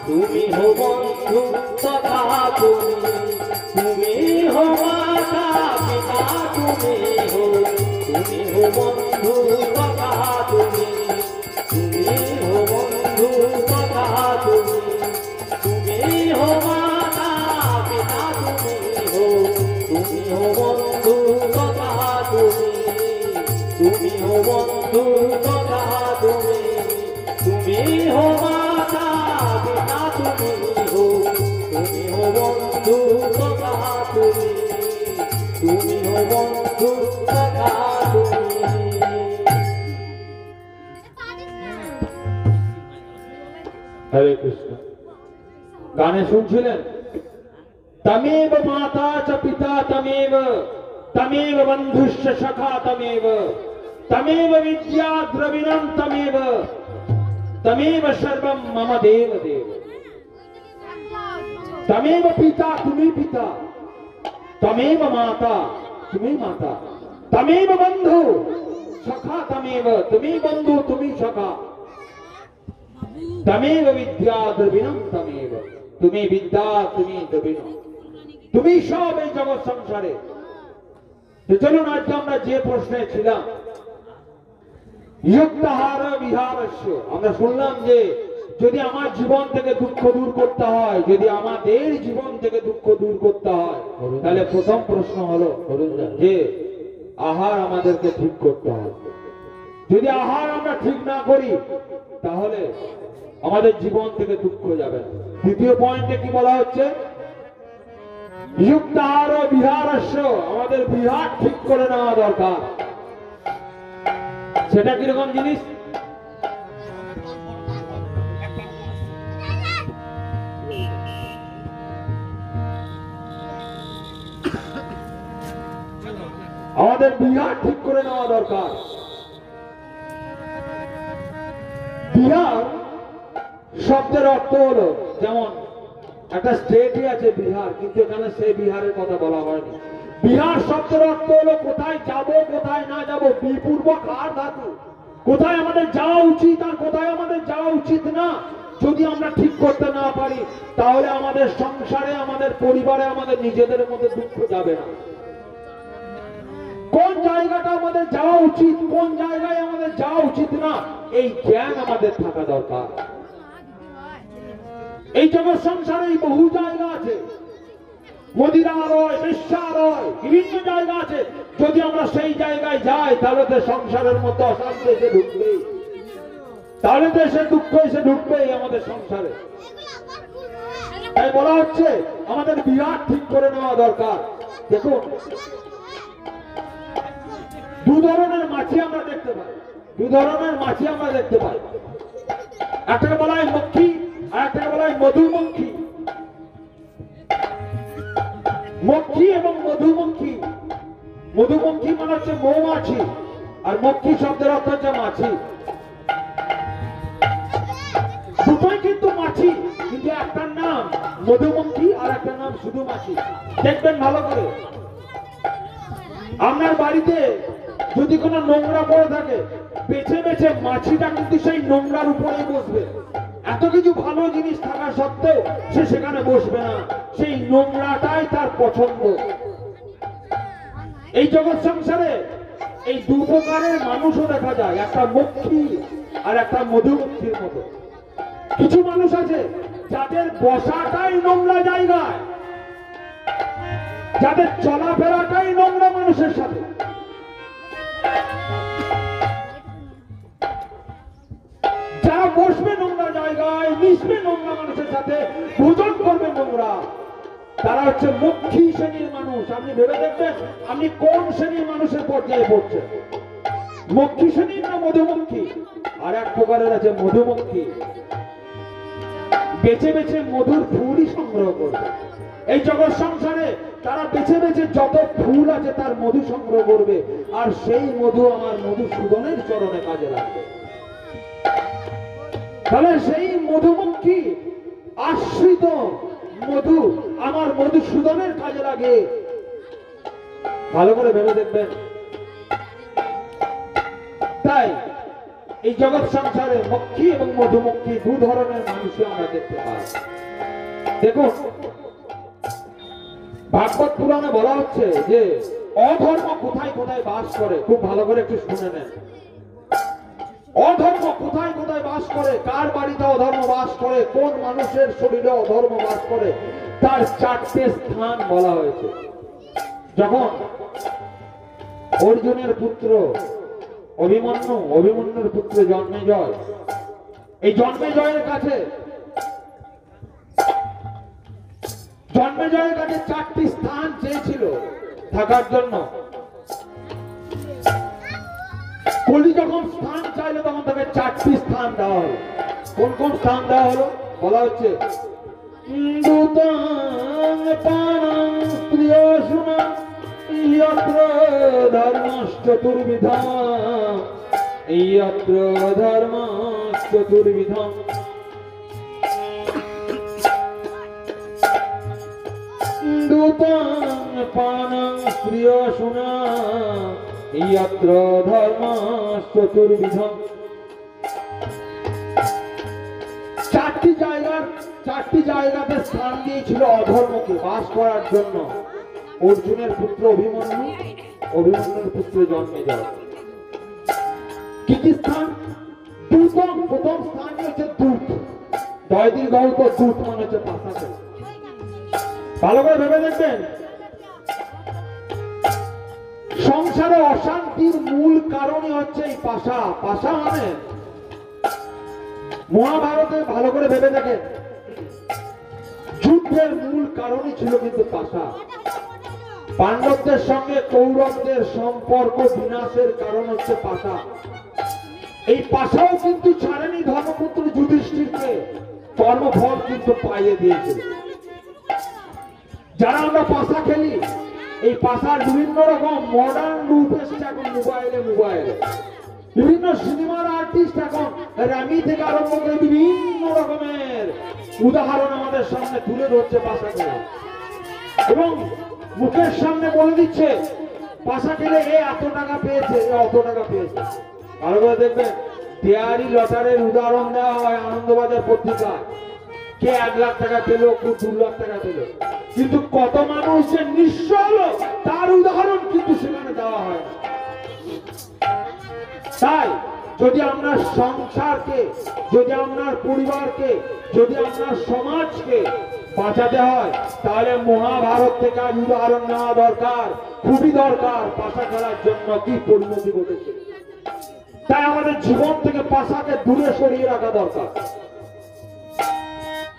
তুমি हो बंधु सखा, তুমি हो माता पिता, তুমি हो बंधु सखा, তুমি हो बंधु सखा, তুমি हो माता पिता, তুমি हो बंधु सखा, তুমি हो बंधु सखा, তুমি हो माता पिता, তুমি हो बंधु सखा, তুমি हो बंधु सखा, हरे कृष्ण। गाने শুনছিলেন, तमेव माता च पिता तमेव, तमेव बंधुश्च सखा तमेव, तमेव विद्या द्रविणं तमेव, तमेव सर्वं मम देव देव। तमेव पिता, तुम्ही पिता, तमेव माता, तुम्ही माता, तमेव बंधु सखा तमेव, तुम्ही बंधु तुम्ही सखा, तमेव विद्या द्रविणं तमेव, तुम्ही विद्या तुम्ही द्रविण, তুমি সব এই জগৎ সংসারে। তো চলুন আজকে আমরা যে প্রশ্নে ছিলাম, যুক্তাহার বিহারস্য, আমরা শুনলাম যে যদি আমার জীবন থেকে দুঃখ দূর করতে হয়, যদি আমাদের জীবন থেকে দুঃখ দূর করতে হয়, তাহলে প্রথম প্রশ্ন হলো যে আহার আমাদেরকে ঠিক করতে হবে। যদি আহার আমরা ঠিক না করি তাহলে আমাদের জীবন থেকে দুঃখ যাবে না। দ্বিতীয় পয়েন্টে কি বলা হচ্ছে, যুক্তাহার বিহারস্য, আমাদের বিহার ঠিক করে নেওয়া দরকার। সেটা কিরকম জিনিস, আমাদের বিহার ঠিক করে নেওয়া দরকার। বিহার শব্দের অর্থ হলো, যেমন একটা স্টেটই আছে বিহার, কিন্তু এখানে সেই বিহারের কথা বলা হয়নি। বিহার শব্দের অর্থ হলো কোথায় যাব, কোথায় না যাব, বিপূর্বক আর ধাতু, কোথায় আমাদের যাওয়া উচিত আর কোথায় আমাদের যাওয়া উচিত না যদি আমরা ঠিক করতে না পারি, তাহলে আমাদের সংসারে, আমাদের পরিবারে, আমাদের নিজেদের মধ্যে দুঃখ যাবে না। কোন জায়গাটা আমাদের যাওয়া উচিত, কোন জায়গায় আমাদের যাওয়া উচিত না, এই জ্ঞান আমাদের থাকা দরকার। এই জগৎ সংসারে বহু জায়গা আছে, মদিরালয়, বেশ্যালয়, বিভিন্ন জায়গা আছে। যদি আমরা সেই জায়গায় যাই তাহলে তো সংসারের মধ্যে অশান্তি এসে ঢুকবে, তাহলে তো এসে দুঃখ এসে ঢুকবে আমাদের সংসারে। তাই বলা হচ্ছে আমাদের বিরাট ঠিক করে নেওয়া দরকার। দেখুন, দু ধরনের মাছি আমরা দেখতে পাই, দু ধরনের মাছি আমরা দেখতে পাই। একটাকে বলা হয় মক্ষী আর একটাকে বলা হয় মধুমক্ষী। মক্ষী এবং মধুমক্ষী, মধুমক্ষী মানে হচ্ছে মৌমাছি, আর মক্ষী শব্দের অর্থ হচ্ছে মাছি। দুটোই কিন্তু মাছি, কিন্তু একটার নাম মধুমক্ষী আর একটার নাম শুধু মাছি। দেখবেন ভালো করে, আপনার বাড়িতে যদি কোনো নোংরা পড়ে থাকে, বেছে বেছে মাছিটা কিন্তু সেই নোংরার উপরেই বসবে। এত কিছু ভালো জিনিস থাকা সত্ত্বেও সে সেখানে বসবে না, সেই নোংরাটাই তার পছন্দ। এই জগৎ সংসারে এই দু প্রকারের মানুষও দেখা যায়, একটা মক্ষী আর একটা মধুমক্ষীর মতো। কিছু মানুষ আছে যাদের বসাটাই নোংরা জায়গায়, যাদের চলাফেরাটাই নোংরা মানুষের সাথে। যারা বসবে নোংরা জায়গায়, মিশবে নোংরা মানুষের সাথে, ভোজন করবে নোংরা, তারা হচ্ছে মক্ষী শ্রেণীর মানুষ। আপনি ভেবে দেখবেন আপনি কোন শ্রেণীর মানুষের পর্যায়ে পড়ছেন, মক্ষী শ্রেণীর না মধুমক্ষী। আর এক প্রকারের আছে মধুমক্ষী, বেছে বেছে মধুর ফুলই সংগ্রহ করবে। এই জগৎ সংসারে তারা বেছে বেছে যত ফুল আছে তার মধু সংগ্রহ করবে, আর সেই মধু আমার মধুসূদনের চরণে কাজে লাগবে। তাহলে সেই মধুমক্ষী আশ্রিত মধু আমার মধুসূদনের কাজে লাগে। ভালো করে ভেবে দেখবেন। তাই এই জগৎ সংসারে মক্ষী এবং মধুমক্ষী দু ধরনের মানুষই আমরা দেখতে পাই। দেখুন, ভাগবত পুরাণে বলা হচ্ছে যে অধর্ম কোথায় কোথায় বাস করে। খুব ভালো করে একটু শুনে নেন। অধর্ম কোথায় কোথায় বাস করে, কার বাড়িতে অধর্ম বাস করে, কোন মানুষের শরীরে অধর্ম বাস করে, তার চারটে স্থান বলা হয়েছে। যখন অর্জুনের পুত্র অভিমন্যু, অভিমন্যুর পুত্র জন্মেজয়, এই জন্মেজয়ের কাছে চারটি স্থান চেয়েছিল থাকার জন্য। কলি যখন স্থান চাইলো তখন তাকে চারটি স্থান দেওয়া হলো। কোন কোন স্থান দেওয়া হলো বলা হচ্ছে, ধর্মশ্চতুর্বিধম। দুতং পানং প্রিয়সুনা ইয়ত্র ধর্মশ্চতুর্বিধম। চারটি জায়গাতে স্থান দিয়েছিল অধর্মকে বাস করার জন্য। অর্জুনের পুত্র অভিমন্যু, অভিমন্যুর পুত্র জন্মেজয়। কি কি স্থান? প্রথম স্থান হচ্ছে দূত, দয় দীর্ঘ দূত মানে হচ্ছে পাশাতে। ভালো করে ভেবে দেখবেন, সংসারে অশান্তির মূল কারণই হচ্ছে এই পাশা। পাশা মানে মহাভারতে ভালো করে ভেবে দেখেন, যুদ্ধের মূল কারণই ছিল কিন্তু পাশা। পাণ্ডবদের সঙ্গে কৌরবদের সম্পর্ক বিনাশের কারণ হচ্ছে পাশা। এই পাশাও কিন্তু ছাড়েনি ধর্মপুত্র যুধিষ্ঠিরকে, কর্মফল কিন্তু পাইয়ে দিয়েছে। যারা আমরা পাশা খেলি এই পাশার বিভিন্ন রকম মডার্ন রূপ এসেছে এখন মোবাইলে বিভিন্ন সিনেমার আর্টিস্ট এখন র্যামি থেকে আরম্ভ করে বিভিন্ন রকমের উদাহরণ আমাদের সামনে তুলে ধরছে পাশাকে, এবং মুখের সামনে বলে দিচ্ছে পাশা খেলে এ এত টাকা পেয়েছে, এ অত টাকা পেয়েছে। ভালো করে দেখবেন, ডেয়ারি লটারির উদাহরণ দেওয়া হয় আনন্দবাজার পত্রিকায়, কে 1 লাখ টাকা পেল, কেউ 2 লাখ টাকা পেল, কিন্তু কত মানুষ যে নিঃস্ব হলো তার উদাহরণ কিন্তু সেখানে দেওয়া হয় না। তাই যদি আমরা সংসারকে, যদি আপনার পরিবারকে, যদি আপনার সমাজকে বাঁচাতে হয়, তাহলে মহাভারত থেকে আজ উদাহরণ নেওয়া দরকার, খুবই দরকার। পাশা খেলার জন্য কি পরিণতি ঘটেছে, তাই আমাদের জীবন থেকে পাশাকে দূরে সরিয়ে রাখা দরকার।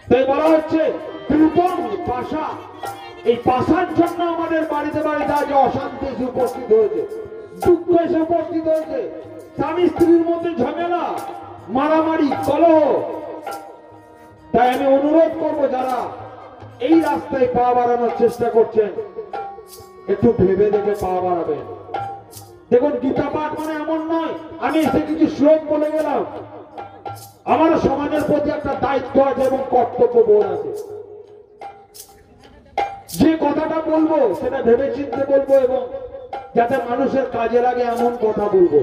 তাই বলা হচ্ছে দ্রুতম পাশা, এই পাশার জন্য আমাদের বাড়িতে বাড়িতে আজ অশান্তি এসে উপস্থিত হয়েছে, দুঃখ এসে উপস্থিত হয়েছে, স্বামী স্ত্রীর মধ্যে ঝামেলা, মারামারি, কলহ। তাই আমি অনুরোধ করব, যারা এই রাস্তায় পা বাড়ানোর চেষ্টা করছেন, একটু ভেবে দেখে পা বাড়াবেন। দেখুন, গীতা পাঠ মানে এমন নয় আমি এসে কিছু শ্লোক বলে গেলাম। আমার সমাজের প্রতি একটা দায়িত্ব আছে এবং কর্তব্য বোধ আছে। যে কথাটা বলবো সেটা ভেবে চিন্তে বলবো এবং যাতে মানুষের কাজে লাগে এমন কথা বলবো।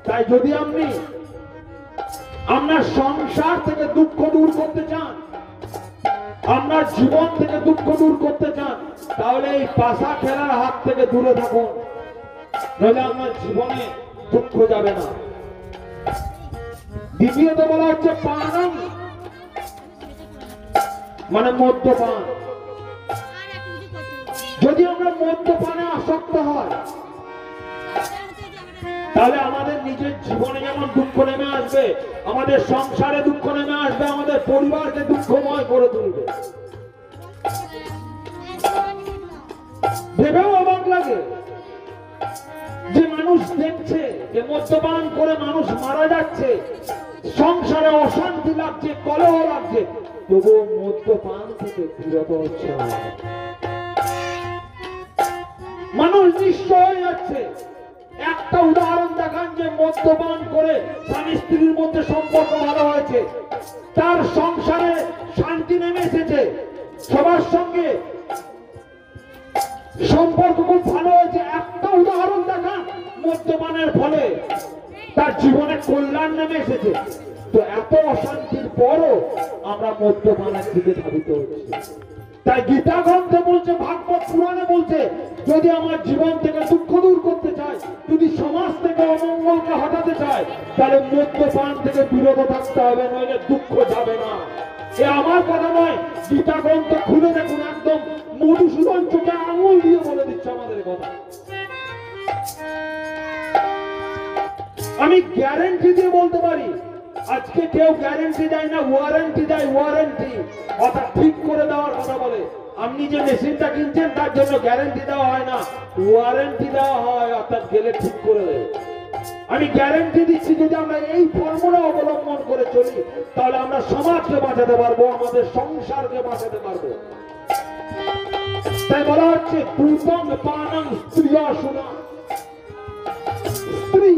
তাই যদি আপনি আপনার সংসার থেকে দুঃখ দূর করতে চান, আপনার জীবন থেকে দুঃখ দূর করতে চান, তাহলে এই পাশা খেলার হাত থেকে দূরে থাকুন, নইলে আপনার জীবনে দুঃখ যাবে না। দ্বিতীয়ত বলা হচ্ছে পানম, মানে মদ্যপান। যদি আমরা মদ্যপানে আসক্ত হয়, তাহলে আমাদের নিজের জীবনে যেমন দুঃখ নেমে আসবে, আমাদের সংসারে দুঃখ নেমে আসবে, আমাদের পরিবারকে দুঃখময় করে তুলবে। ভেবেও অবাক লাগে যে মানুষ দেখছে যে মদ্যপান করে মানুষ মারা যাচ্ছে, সংসারে অশান্তি লাগছে, কলহ লাগছে, তবুও মদ্যপান থেকে বিরত হচ্ছে না। মানুষ নিঃস্ব হয়ে যাচ্ছে। একটা উদাহরণ দেখান যে মদ্যপান করে স্বামী স্ত্রীর মধ্যে সম্পর্ক ভালো হয়েছে, তার সংসারে শান্তি নেমে এসেছে, সবার সঙ্গে সম্পর্ক খুব ভালো হয়েছে। একটা উদাহরণ দেখান মদ্যপানের ফলে তার জীবনে কল্যাণ নেমে এসেছে। তো এত অশান্তির পরও আমরা মদ্যপানের দিকে ধাবিত হচ্ছি। তাই গীতা গ্রন্থে বলছে, ভাগবত পুরাণে বলছে, যদি আমার জীবন থেকে দুঃখ দূর করতে চাই, যদি সমাজ থেকে অমঙ্গলকে হটাতে চাই, তাহলে মদ্যপান থেকে বিরত থাকতে হবে, নইলে দুঃখ যাবে না। এ আমার কথা নয়, গীতা গ্রন্থ খুলে দেখুন, একদম মধুসূদন চোখে আঙুল দিয়ে বলে দিচ্ছে আমাদের কথা। আমি গ্যারেন্টি দিয়ে বলতে পারি, আজকে কেউ গ্যারেন্টি দেয় না, ওয়ারেন্টি দেয়। ওয়ারেন্টি অর্থাৎ ঠিক করে দেওয়ার কথা বলে। আপনি যে মেশিনটা কিনছেন তার জন্য গ্যারেন্টি দেওয়া হয় না, ওয়ারেন্টি দেওয়া হয়, অর্থাৎ গেলে ঠিক করে দেবে। আমি গ্যারেন্টি দিচ্ছি, যদি আমরা এই ফর্মুলা অবলম্বন করে চলি, তাহলে আমরা সমাজকে বাঁচাতে পারবো, আমাদের সংসারকে বাঁচাতে পারবো। তাই বলা হচ্ছে দ্রুতম পানং স্ত্রিয়াসুনা। স্ত্রী,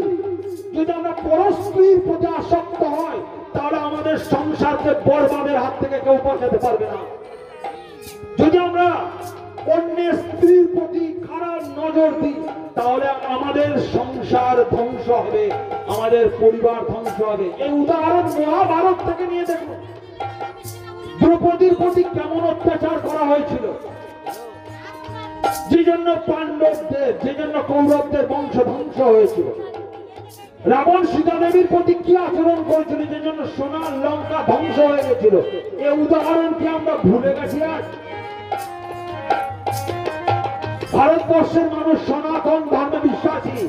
যদি আমরা পরস্ত্রীর প্রতি আসক্ত হয়, তাহলে আমাদের সংসারকে বরবাদের হাত থেকে কেউ বাঁচাতে পারবে না। যদি আমরা অন্যের স্ত্রীর প্রতি খারাপ নজর দিই, তাহলে আমাদের সংসার ধ্বংস হবে, আমাদের পরিবার ধ্বংস হবে। এই উদাহরণ মহাভারত থেকে নিয়ে দেখুন, দ্রৌপদীর প্রতি কেমন অত্যাচার করা হয়েছিল, যে জন্য পাণ্ডবদের, যে জন্য কৌরবদের বংশ ধ্বংস হয়েছিল। রাবণ সীতা দেবীর প্রতি কি আচরণ করেছিল, যে জন্য সোনার লঙ্কা ধ্বংস হয়ে গেছিল। এই উদাহরণ কি আমরা ভুলে গেছি আজ? ভারতবর্ষের মানুষ সনাতন ধর্মে বিশ্বাসী,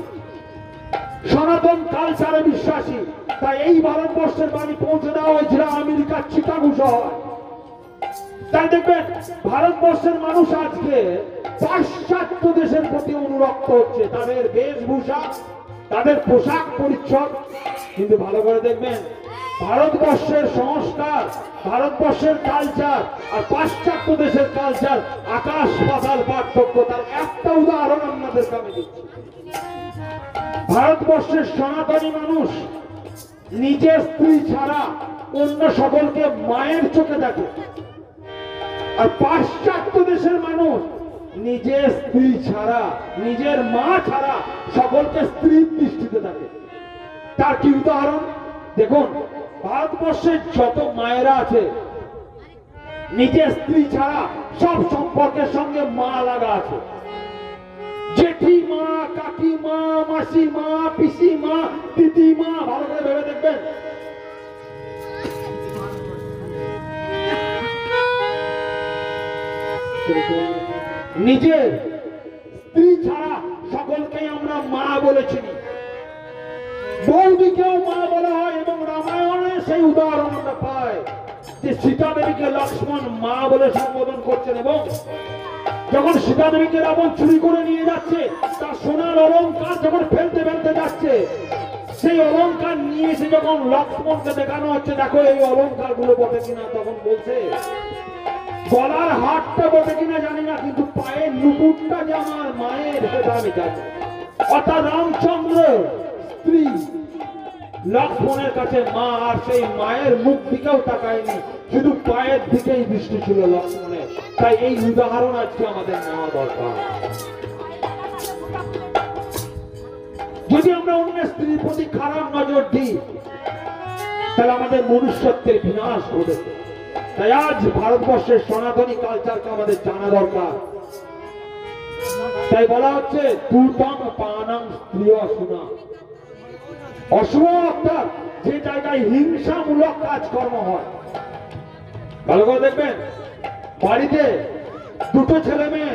সনাতন কালচারে বিশ্বাসী। তাই এই ভারতবর্ষের বাণী পৌঁছে দেওয়া হয়েছিল আমেরিকার চিকাগো শহর। তাই দেখবেন ভারতবর্ষের মানুষ আজকে পাশ্চাত্য দেশের প্রতি অনুরক্ত হচ্ছে, তাদের বেশভূষা, তাদের পোশাক পরিচ্ছদ। কিন্তু ভালো করে দেখবেন, ভারতবর্ষের সংস্কার, ভারতবর্ষের কালচার আর পাশ্চাত্য দেশের কালচার আকাশ পাতাল পার্থক্য। তার একটা উদাহরণ আপনাদেরকে আমি দিচ্ছি। ভারতবর্ষের সনাতনী মানুষ নিজের স্ত্রী ছাড়া অন্য সকলকে মায়ের চোখে দেখে, আর পাশ্চাত্য দেশের মানুষ নিজের স্ত্রী ছাড়া, নিজের মা ছাড়া সকলকে স্ত্রীর দৃষ্টিতে দেখে। তার কি উদাহরণ দেখুন, ভারতবর্ষের যত মায়েরা আছে নিজের স্ত্রী ছাড়া সব সম্পর্কের সঙ্গে মা লাগা আছে। জেঠিমা, কাকিমা, মাসিমা, পিসিমা, দিদিমা, ভালো করে ভেবে দেখবেন। নিজের স্ত্রী ছাড়া সকলকেই আমরা মা বলেছি। বৌদিকেও মা বলা হয় এবং রামায়ণে সেই উদাহরণ আমরা পাই যে সীতা দেবীকে লক্ষ্মণ মা বলে সম্বোধন করছেন, এবং যখন সীতা দেবীকে রাবণ চুরি করে নিয়ে যাচ্ছে, তার সোনার অলংকার যখন ফেলতে ফেলতে যাচ্ছে, সেই অলংকার নিয়ে এসে যখন লক্ষ্মণকে দেখানো হচ্ছে দেখো এই অলংকার গুলো বটে কিনা, তখন বলছে গলার হাতটা বটে কিনা জানি না, কিন্তু পায়ের নুপুরটা যে আমার মায়ের সেটা আমি জানি। অর্থাৎ রামচন্দ্র স্ত্রী লক্ষ্মণের কাছে মা, আর সেই মায়ের মুখ দিকেও তাকায়নি, শুধু পায়ের দিকেই দৃষ্টি ছিল লক্ষ্মণের। তাই এই উদাহরণ আজকে আমাদের নেওয়া দরকার। যদি আমরা অন্যের স্ত্রীর প্রতি খারাপ নজর দিই তাহলে আমাদের মনুষ্যত্বের বিনাশ ঘটেছে। তাই আজ ভারতবর্ষের সনাতনী কালচারকে আমাদের জানা দরকার। তাই বলা হচ্ছে দুতং পানং স্ত্রিয় শুনা। অশুভ অর্থাৎ যে জায়গায় হিংসামূলক কাজকর্ম হয়। ভালো করে দেখবেন, বাড়িতে দুটো ছেলে মেয়ে,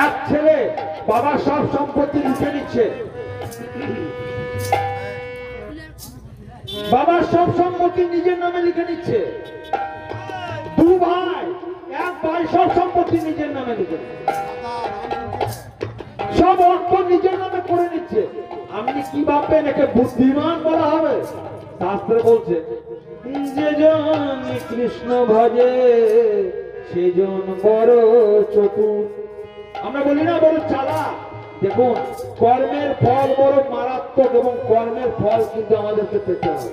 এক ছেলে বাবার সব সম্পত্তি লিখে নিচ্ছে, বাবার সব সম্পত্তি নিজের নামে লিখে নিচ্ছে। দু ভাই, এক ভাই সব সম্পত্তি নিজের নামে লিখে নিচ্ছে, সব অর্থ নিজের নামে করে নিচ্ছে। আপনি কি ভাববেন একে বুদ্ধিমান বলা হবে? শাস্ত্রে বলছে যে জন কৃষ্ণ ভজে সেজন বড় চতুর। আমরা বলি না বড় চালাক। দেখুন, কর্মের ফল বড় মারাত্মক এবং কর্মের ফল কিন্তু আমাদেরকে পেতে হবে।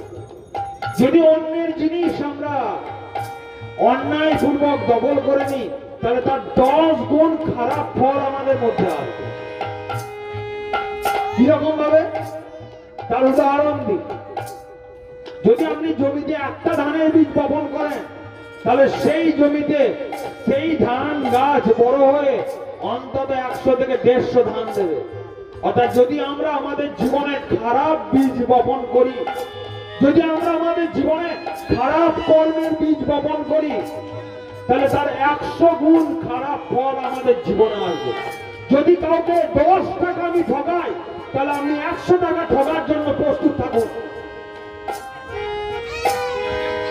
যদি অন্যের জিনিস আমরা অন্যায় পূর্বক দখল করে নিই তাহলে তার 10 গুণ খারাপ ফল আমাদের মধ্যে আসবে। কিরকম ভাবে? তার উদাহরণ দিই। যদি আপনি জমিতে একটা ধানের বীজ বপন করেন তাহলে সেই জমিতে সেই ধান গাছ বড় হয়ে অন্তত 100 থেকে 150 ধান দেবে। অর্থাৎ যদি আমরা আমাদের জীবনে খারাপ বীজ বপন করি, যদি আমরা আমাদের জীবনে খারাপ কর্মের বীজ বপন করি তাহলে তার 100 গুণ খারাপ ফল আমাদের জীবনে আসবে। যদি কাউকে 10 টাকা আমি ঠকাই তাহলে আপনি 100 টাকা ঠকার জন্য প্রস্তুত থাকুন।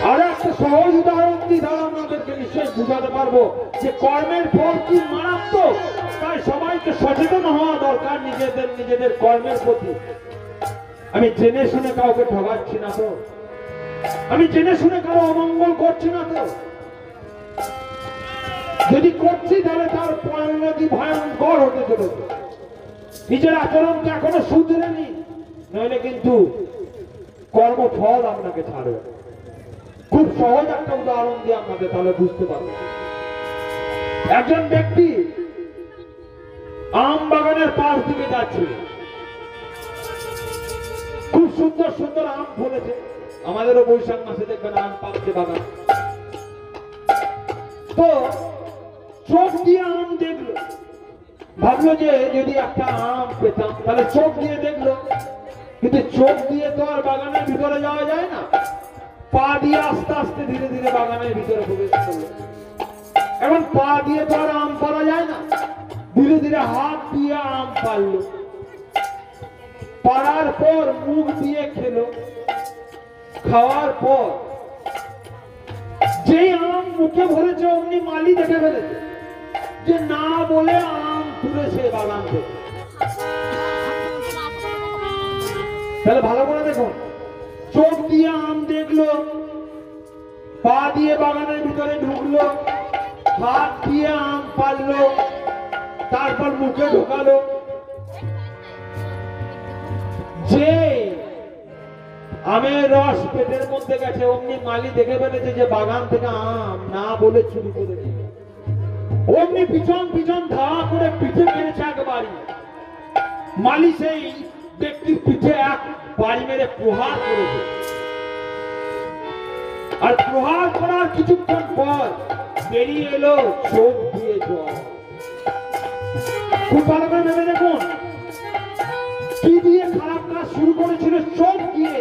আর একটা সহজ উদাহরণ দিই, তাহলে আপনাদেরকে নিশ্চয়ই বুঝাতে পারবো যে কর্মের ফল কি মারাত্মক। তাই সবাইকে সচেতন হওয়া দরকার নিজেদের কর্মের প্রতি। আমি জেনে শুনে কাউকে ঠকাচ্ছি না তো, আমি জেনে শুনে কারো অমঙ্গল করছি না তো। যদি করছি তাহলে তার পরিণতি ভয়ঙ্কর হতে চলেছে। নিজের আচরণকে এখনো শুধরেনি, নইলে কিন্তু কর্মফল আপনাকে ছাড়বে। খুব সহজ একটা উদাহরণ দিয়ে আপনাকে তাহলে বুঝতে পারবেন। একজন ব্যক্তি আম বাগানের পাশ দিকে যাচ্ছে, খুব সুন্দর সুন্দর আম ফলেছে। আমাদেরও বৈশাখ মাসে দেখবেন আম পাকছে বাগান। তো চোখ দিয়ে আম দেখলো, ভাবলো যে যদি একটা আম পেতাম, তাহলে চোখ দিয়ে দেখলো। কিন্তু চোখ দিয়ে তো আর বাগানের ভিতরে যাওয়া যায় না, পা দিয়ে আস্তে আস্তে ধীরে ধীরে বাগানের ভিতরে প্রবেশ করলো। এখন পা দিয়ে তো আর আম পাড়া যায় না, ধীরে ধীরে হাত দিয়ে আম পারলো। পাড়ার পর মুখ দিয়ে খেলো। খাওয়ার পর যে আম মুখে ভরেছে অমনি মালি দেখে ফেলেছে যে না বলে আম তুলেছে বাগান থেকে। তাহলে ভালো করে দেখুন, চোখ দিয়ে আম দেখলো, পা দিয়ে বাগানের ভিতরে ঢুকলো, হাত দিয়ে আম পারলো, তারপর মুখে ঢোকালো। যে আমের রস পেটের মধ্যে গেছে, অমনি মালি দেখে ফেলেছে যে বাগান থেকে আম না বলে চুরি করে নিল। অমনি পিছন পিছন ধাওয়া করে পিঠে মেরেছে একবারই। মালি সেই ব্যক্তির পিঠে এক বাড়ি মেরে প্রহার করেছে। আর প্রহার করার কিছুক্ষণ পর বেরিয়ে এলো চোখ দিয়ে জল। খুব ভালো করে ভেবে দেখুন, কি দিয়ে খারাপ কাজ শুরু করেছিল? চোখ দিয়ে।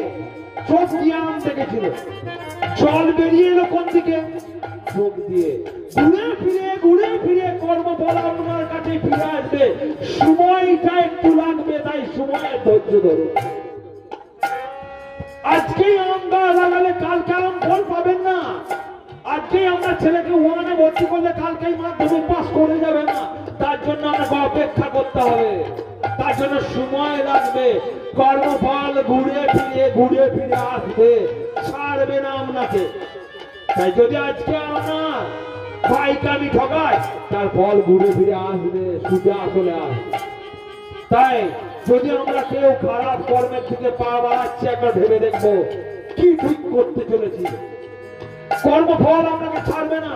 চোখ দিয়ে আম দেখেছিল, জল বেরিয়ে এলো কোন দিকে? চোখ দিয়ে। ঘুরে ফিরে কর্মফল আপনার কাছে ফিরে আসবে, সময়টা একটু লাগবে, তাই সময়ের ধৈর্য ধরুন। আজকেই আম গাছ লাগালে কালকে আম ফল পাবেন না। আজকেই আমরা ছেলেকে ওয়ানে ভর্তি করলে কালকেই মাধ্যমিক পাস করে যাবে না। তার জন্য আমাকে অপেক্ষা করতে হবে, তার জন্য সময় লাগবে। কর্মফল ঘুরে ফিরে আসবে, ছাড়বে না আপনাকে। তাই যদি আজকে আপনার ভাইকে আমি ঠকাই, তার ফল ঘুরে ফিরে আসবে, সোজা চলে আসবে। তাই যদি আমরা কেউ খারাপ কর্মের দিকে পা বাড়াচ্ছি, একবার ভেবে দেখবো কি ঠিক করতে চলেছি। কর্মফল আপনাকে ছাড়বে না,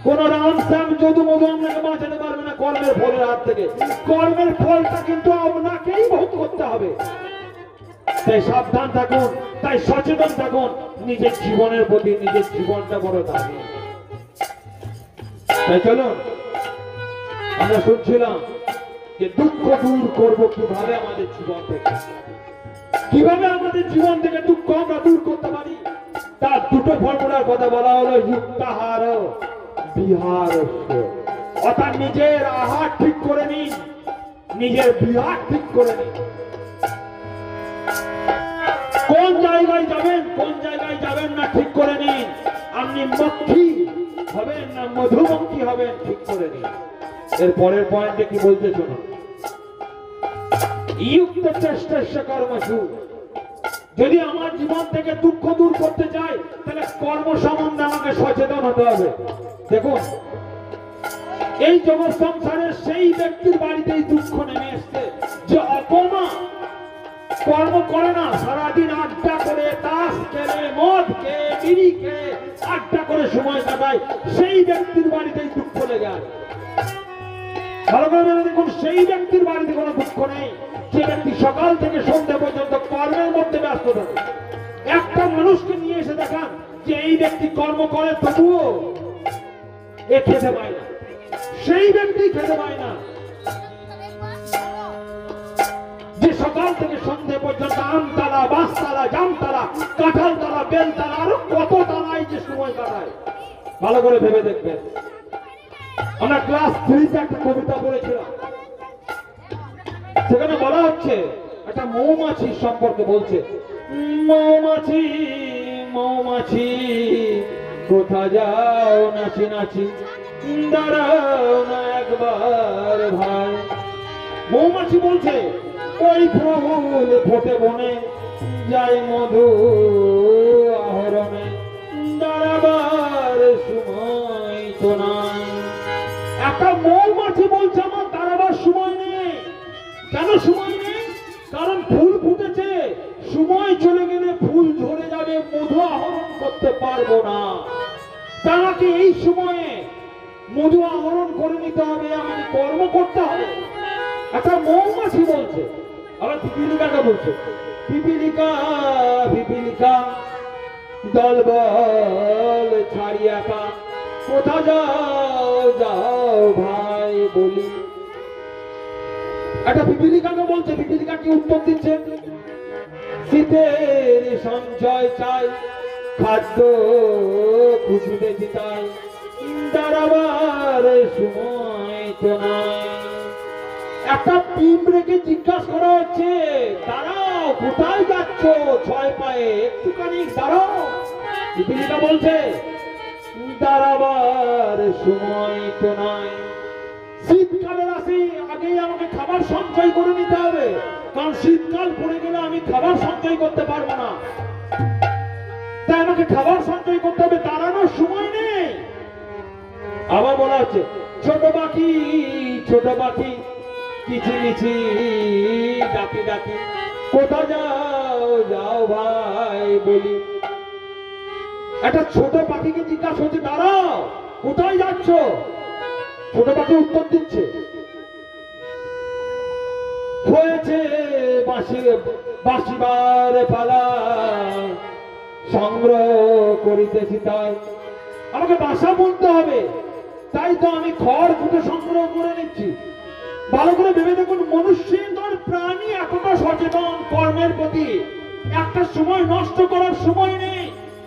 কোন রাম শ্যাম যদু মধু আপনাকে বাঁচাতে পারবে না কর্মের ফলের হাত থেকে। কর্মের ফলটা কিন্তু আপনাকেই ভোগ করতে হবে। তাই সাবধান থাকুন, তাই সচেতন থাকুন নিজের জীবনের প্রতি। নিজের জীবনটা বড় দামি। তাই চলুন, আমরা শুনছিলাম যে দুঃখ দূর করবো কিভাবে আমাদের জীবন থেকে, কিভাবে আমাদের জীবন থেকে দুঃখ আমরা দূর করতে পারি। তার দুটো ফর্মুলার কথা বলা হলো, যুক্তাহার বিহার। অর্থাৎ নিজের আহার ঠিক করে নিন, নিজের বিহার ঠিক করে নিন। কোন জায়গায় যাবেন না ঠিক করে নিন। আপনি মক্ষী হবেন না মধুমক্ষী হবেন ঠিক করে নিন। এর পরের পয়েন্টে কি বলতে শুনুন, ইয়ুক্ত চেষ্টাস্য কর্মসু। যদি আমার জীবন থেকে দুঃখ দূর করতে চাই, তাহলে কর্ম সম্বন্ধে আমাকে সচেতন হতে হবে। দেখুন, এই জগৎ সংসারের সেই ব্যক্তির বাড়িতেই দুঃখ নেমে এসছে যে অপমা কর্ম করে না, সারাদিন আড্ডা করে, তাস খেলে, মদ খেয়ে, বিড়ি খেয়ে আড্ডা করে সময় কাটায়, সেই ব্যক্তির বাড়িতেই দুঃখ লেগে আছে। ভালো করে ভেবে দেখুন, সেই ব্যক্তির বাড়িতে কোনো দুঃখ নেই যে ব্যক্তি সকাল থেকে সন্ধ্যা পর্যন্ত কর্মের মধ্যে ব্যস্ত থাকে। একটা মানুষকে নিয়ে এসে দেখান যে এই ব্যক্তি কর্ম করে তবুও এ খেতে পায় না, সেই ব্যক্তি খেতে পায় না। যে সকাল থেকে সন্ধ্যে পর্যন্ত আমতলা, বাঁশতলা, জামতলা, কাঁঠালতলা, বেলতলা, আরো কত তলায় যে সময় কাটায়, ভালো করে ভেবে দেখবেন। আমরা ক্লাস 3-তে একটা কবিতা পড়েছিলাম, সেখানে বলা হচ্ছে একটা মৌমাছির সম্পর্কে বলছে, মৌমাছি মৌমাছি কোথা যাও নাচি নাচি, দাঁড়াও না একবার ভাই। মৌমাছি বলছে, ওই ফুল ফোটে বনে, যাই মধু আহরণে, দাঁড়াবার সময় তো নাই। একটা মৌমাছি বলছে আমার দাঁড়াবার সময় নেই। কেন সময় নেই? কারণ ফুল ফুটেছে, সময় চলে গেলে ফুল ঝরে যাবে, মধু আহরণ করতে পারবো না। তাকে এই সময়ে মধু আহরণ করে নিতে হবে, আমাকে কর্ম করতে হবে। একটা মৌমাছি বলছে। আবার পিপিলিকাটা বলছে, পিপিলিকা পিপিলিকা দল বল ছাড়ি একা, কোথা যাও যাও ভাই বলি। একটা পিপিলিকাকে বলছে, পিপিলিকা কি উত্তর দিচ্ছে, শীতের সঞ্চয় চাই, খাদ্য খুশিতে জিতাই, দাঁড়াবার সময় তো নাই। একটা পিঁপড়েকে জিজ্ঞাসা করা হচ্ছে, দাঁড়াও কোথায় যাচ্ছ ছয় পায়ে, একটুখানি দাঁড়াও। পিপিলিকা বলছে, দাঁড়াবার সময় তো নাই। শীতকালের আসে আগেই আমাকে খাবার সঞ্চয় করে নিতে হবে, কারণ শীতকাল পড়ে গেলে আমি খাবার সঞ্চয় করতে পারবো না। তাই আমাকে খাবার সঞ্চয় করতে হবে, দাঁড়ানোর সময় নেই। আবার বলা হচ্ছে ছোট পাখি কিচিমিচি ডাকি ডাকি, কোথা যাও যাও ভাই বলি। একটা ছোট পাখিকে জিজ্ঞাসা হচ্ছে, দাঁড়াও কোথায় যাচ্ছ? ছোট পাখি উত্তর দিচ্ছে, হয়েছে বাঁশিবার পালা, সংগ্রহ করিতেছি তাই। আমাকে বাসা বলতে হবে, তাই তো আমি খড় খুঁটে সংগ্রহ করে নিচ্ছি। ভালো করে ভেবে দেখুন, মনুষ্যের প্রাণী এতটা সচেতন কর্মের প্রতি, একটা সময় নষ্ট করার সময় নেই,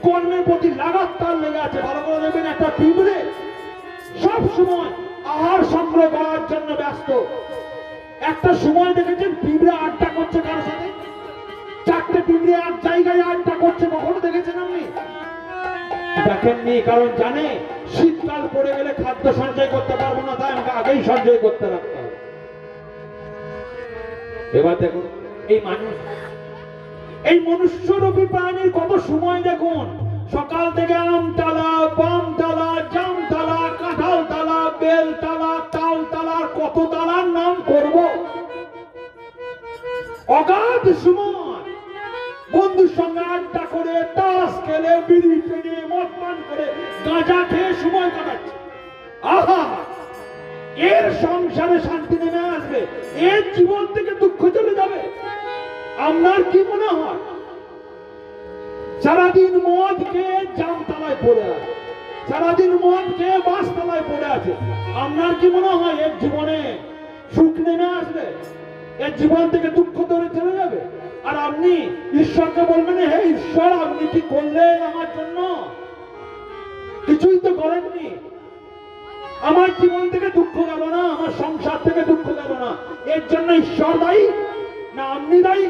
কর্মের প্রতি লাগাতার লেগে আছে। ভালো করে দেখবেন, একটা পিঁপড়ে সব সময় আহার সংগ্রহ করার জন্য ব্যস্ত। একটা সময় দেখেছেন পিঁপড়ে আড্ডা করছে কারোর সাথে? চারটে পিঁপড়ে এক জায়গায় আড্ডা করছে, কখনো দেখেছেন আপনি? দেখেননি, কারণ জানে শীতকাল পড়ে গেলে খাদ্য সঞ্চয় করতে পারবো না, তাই আমাকে আগেই সঞ্চয় করতে রাখতে হবে। এবার দেখুন এই মনুষ্যরূপী প্রাণীর কত সময় দেখুন, সকাল থেকে আমতলা, বামতলা, জামতলা, কাঁঠালতলা, বেলতলা, তালতলার কত তালার নাম করব। অগাধ সময় বন্ধুর সঙ্গে আড্ডা করে, তাস খেলে, বিড়ি টেনে, মদ পান করে, গাঁজা খেয়ে সময় কাটাচ্ছে। আহা, এর সংসারে শান্তি নেমে আসবে, এর জীবন থেকে দুঃখ চলে যাবে। আপনার কি মনে হয়? সারাদিন মদ খেয়ে জামতলায় পড়ে আছে, সারাদিন মদ খেয়ে বাসতলায় পড়ে আছে, আপনার কি মনে হয় এর জীবনে সুখ নেমে আসবে? এর জীবন থেকে দুঃখ ধরে চলে যাবে? আর আপনি ঈশ্বরকে বলবেন, হে ঈশ্বর, আপনি কি করলেন আমার জন্য? কিছুই তো করেননি। আমার জীবন থেকে দুঃখ গেল না, আমার সংসার থেকে দুঃখ গেল না, এর জন্য ঈশ্বর দায়ী না আপনি দায়ী?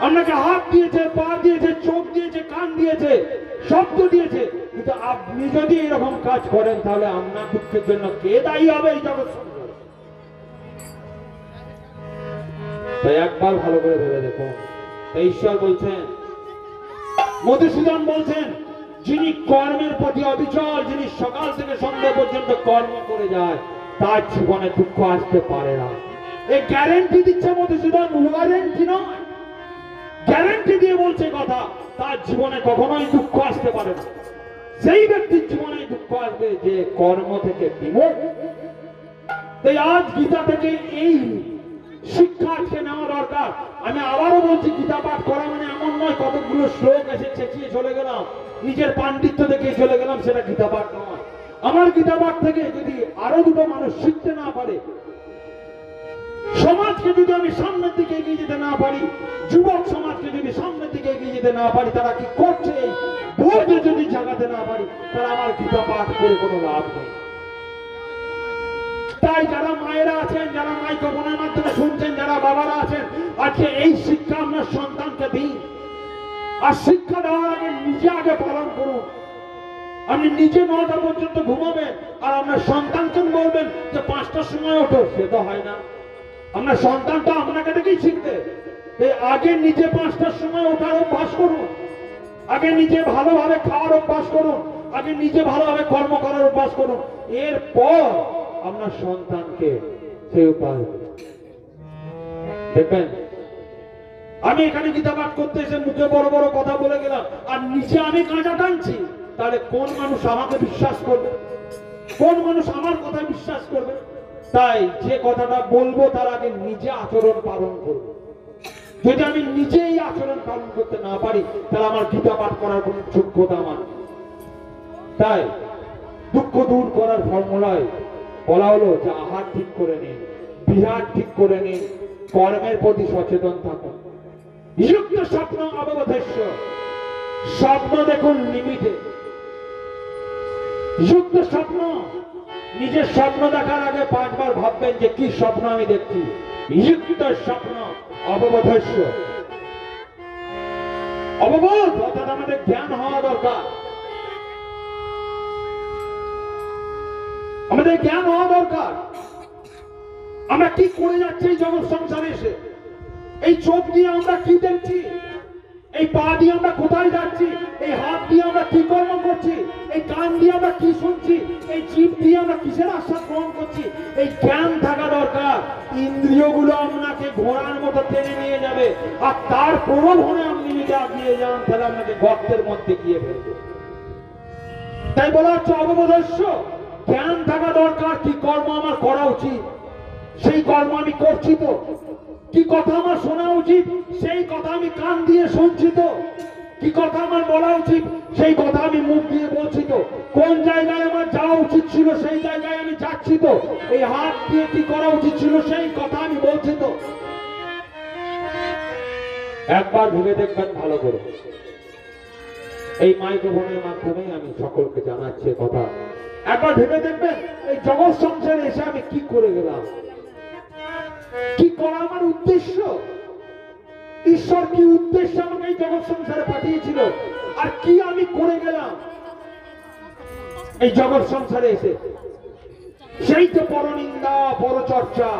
আপনাকে হাত দিয়েছে, পা দিয়েছে, চোখ দিয়েছে, কান দিয়েছে, শব্দ দিয়েছে, কিন্তু আপনি যদি এরকম কাজ করেন, তাহলে আপনার দুঃখের জন্য কে দায়ী হবে এই জগৎ সংসারে? তাই একবার ভালো করে ভেবে দেখুন। ঈশ্বর বলছেন, মধুসূদন বলছেন, যিনি কর্মের প্রতি অবিচল, যিনি সকাল থেকে সন্ধ্যা পর্যন্ত কর্ম করে যায়, তার জীবনে দুঃখ আসতে পারে না। এই গ্যারেন্টি দিচ্ছে মধুসূদন, ওয়ারেন্টি নয়, গ্যারেন্টি দিয়ে বলছে কথা, তার জীবনে কখনোই দুঃখ আসতে পারে না। সেই ব্যক্তির জীবনে দুঃখ আসবে যে কর্ম থেকে বিমুখ। তাই আজ গীতা থেকে এই শিক্ষা আজকে নেওয়া দরকার। আমি আবারও বলছি, গীতা পাঠ করা মানে এমন নয় কতগুলো শ্লোক এসে চেঁচিয়ে চলে গেলাম, নিজের পাণ্ডিত্য দেখে চলে গেলাম, সেটা গীতা পাঠ নয়। আমার গীতা পাঠ থেকে যদি আরো দুটো মানুষ শিখতে না পারে, সমাজকে যদি আমি সামনের দিকে এগিয়ে যেতে না পারি, যুবক সমাজকে যদি সামনের দিকে এগিয়ে যেতে না পারি, তারা কি করছে এই বোধ যদি জাগাতে না পারি, তারা আমার গীতা পাঠ করে কোনো লাভ নেই। তাই যারা মায়েরা আছেন, যারা মাইক্রোফোনের মাধ্যমে শুনছেন, যারা বাবারা আছেন, আজকে এই শিক্ষা আপনার সন্তানকে দিন। আর শিক্ষা দেওয়ার আগে নিজে আগে পালন করুন। আপনি নিজে 9টা পর্যন্ত ঘুমাবেন, আর আপনার সন্তানকে বলবেন যে 5টার সময় ওঠো, সে তো হয় না। আপনার সন্তান তো আপনাকে দেখেই শিখবে। আগে নিজে 5টার সময় ওঠার অভ্যাস করুন, আগে নিজে ভালোভাবে খাওয়ার অভ্যাস করুন, আগে নিজে ভালোভাবে কর্ম করার অভ্যাস করুন, এরপর আপনার সন্তানকে সেই উপায় দেখবেন। আমি এখানে গীতা পাঠ করতে এসে মুখে বড় বড় কথা বলে গেলাম, আর নিচে আমি গাঁজা টানছি, তাহলে কোন মানুষ আমাকে বিশ্বাস করবে? কোন মানুষ আমার কথা বিশ্বাস করবে? তাই যে কথাটা বলবো তার আগে নিজে আচরণ পালন করব। যদি আমি নিজেই আচরণ পালন করতে না পারি, তাহলে আমার গীতা পাঠ করার কোন যোগ্যতা আমার। তাই দুঃখ দূর করার ফর্মুলায় বলা হলো যে আহার ঠিক করে নিন, বিহার ঠিক করে নিন, কর্মের প্রতি সচেতন থাকুন। যুক্ত স্বপ্ন অববোধস্য, স্বপ্ন দেখুন লিমিটে। যুক্ত স্বপ্ন, নিজের স্বপ্ন দেখার আগে 5 বার ভাববেন যে কি স্বপ্ন আমি দেখছি। যুক্ত স্বপ্ন অববোধস্য, অববোধ অর্থাৎ আমাদের জ্ঞান হওয়া দরকার, আমাদের জ্ঞান হওয়া দরকার। আমরা কি করে যাচ্ছি এই জগৎ সংসারে এসে? এই চোখ দিয়ে আমরা কি দেখছি? এই পা দিয়ে আমরা কোথায় যাচ্ছি, এই হাত দিয়ে আমরা কি কর্ম করছি, এই কান দিয়ে আমরা কি শুনছি, এই জিভ দিয়ে আমরা কিসের আশ্বাস গ্রহণ করছি, এই জ্ঞান থাকা দরকার। ইন্দ্রিয়গুলো আপনাকে ঘোড়ার মতো টেনে নিয়ে যাবে, আর তার প্রলোভনে আপনি যদি আগিয়ে যান তাহলে আপনাকে গর্তের মধ্যে গিয়ে ফেলবে। তাই বলা হচ্ছে অববোধস্য, জ্ঞান থাকা দরকার। কি কর্ম আমার করা উচিত, সেই কর্ম আমি করছি তো? কি কথা আমার শোনা উচিত, সেই কথা আমি কান দিয়ে শুনছি তো? কি কথা আমার বলা উচিত, সেই কথা আমি মুখ দিয়ে বলছি তো? কোন জায়গায় আমার যাওয়া উচিত ছিল, সেই জায়গায় আমি যাচ্ছি তো? এই হাত দিয়ে কি করা উচিত ছিল, সেই কথা আমি বলছি তো? একবার ভেবে দেখবেন ভালো করে। এই মাইক্রোফোনের মাধ্যমে আমি সকলকে জানাচ্ছি কথা। একবার ভেবে দেখবেন, এই জগৎ সংসারে এসে আমি কি করে গেলাম, কি করা আমার উদ্দেশ্য, ঈশ্বর কি উদ্দেশ্য আমাকে এই জগৎ সংসারে পাঠিয়েছিল, আর কি আমি করে গেলাম এই জগৎ সংসারে এসে। সেই তো পরনিন্দা, পরচর্চা,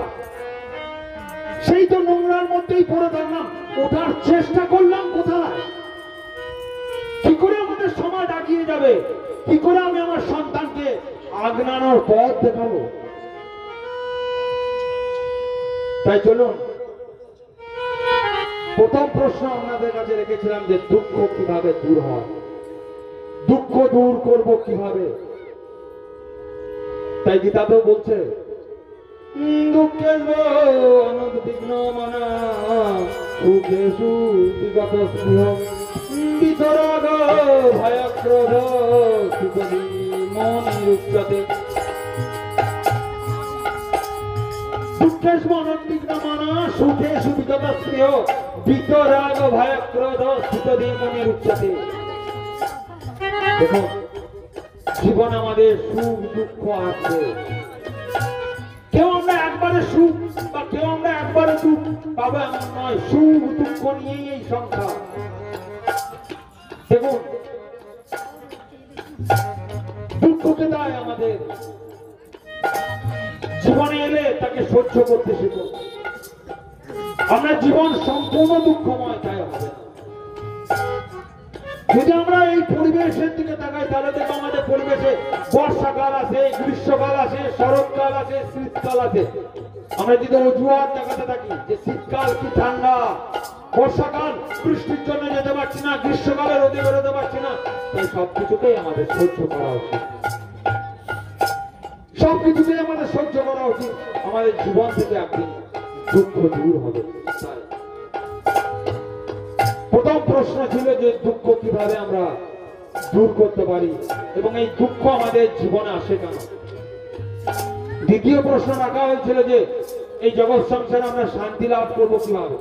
সেই তো নোংরার মধ্যেই পড়ে থাকলাম। ওঠার চেষ্টা করলাম কোথায়? কি করে আমাদের সমাজ আগিয়ে যাবে, কি করে আমি আমার সন্তানকে আগনানোর পথ দেখাবো? তাই চলুন, প্রথম প্রশ্ন আপনাদের কাছে রেখেছিলাম যে দুঃখ কিভাবে দূর হয়, দুঃখ দূর করব কিভাবে। তাই গীতাতেও বলছে, দুঃখের অনুদ্বিগ্ন মনা সুখেষু বিগত স্পৃহ বিতরাগ ভয়ক্রোধ সুখদি মনিরুচ্যতে। দুঃখেষু অনুদ্বিগ্ন মনা সুখেষু বিগত স্পৃহ বিতরাগ ভয়ক্রোধ সুখদি মনিরুচ্যতে। দেখুন, জীবন আমাদের সুখ দুঃখ আছে। কেউ আমরা একবারে সুখ বা কেউ আমরা একবারে দুঃখ পাবো এমন নয়। সুখ দুঃখ নিয়েই এই সংসার। দেখুন, দুঃখকে দেয় আমাদের জীবনে এলে তাকে সহ্য করতে শিখো। আমরা জীবন সম্পূর্ণ দুঃখময় তাই হবে না। যদি আমরা এই পরিবেশের দিকে তাকাই তাহলে দেখো আমাদের পরিবেশে বর্ষাকাল আছে, গ্রীষ্মকাল আছে, শরৎকাল আছে, শীতকাল আছে। আমরা যদি অজুহাত দেখাতে থাকি যে শীতকাল কি ঠান্ডা, বর্ষাকাল বৃষ্টির জন্য যেতে পারছি না, গ্রীষ্মকালে রোদে বেরোতে পারছি না, এই সবকিছুকেই আমাদের সহ্য করা উচিত। সবকিছুকেই আমাদের সহ্য করা উচিত। আমাদের জীবন থেকে একদিন দুঃখ দূর হবে। প্রথম প্রশ্ন ছিল যে দুঃখ কিভাবে আমরা দূর করতে পারি এবং এই দুঃখ আমাদের জীবনে আসে কেন। দ্বিতীয় প্রশ্ন রাখা হয়েছিল যে এই জগৎ সংসারে আমরা শান্তি লাভ করব কিভাবে।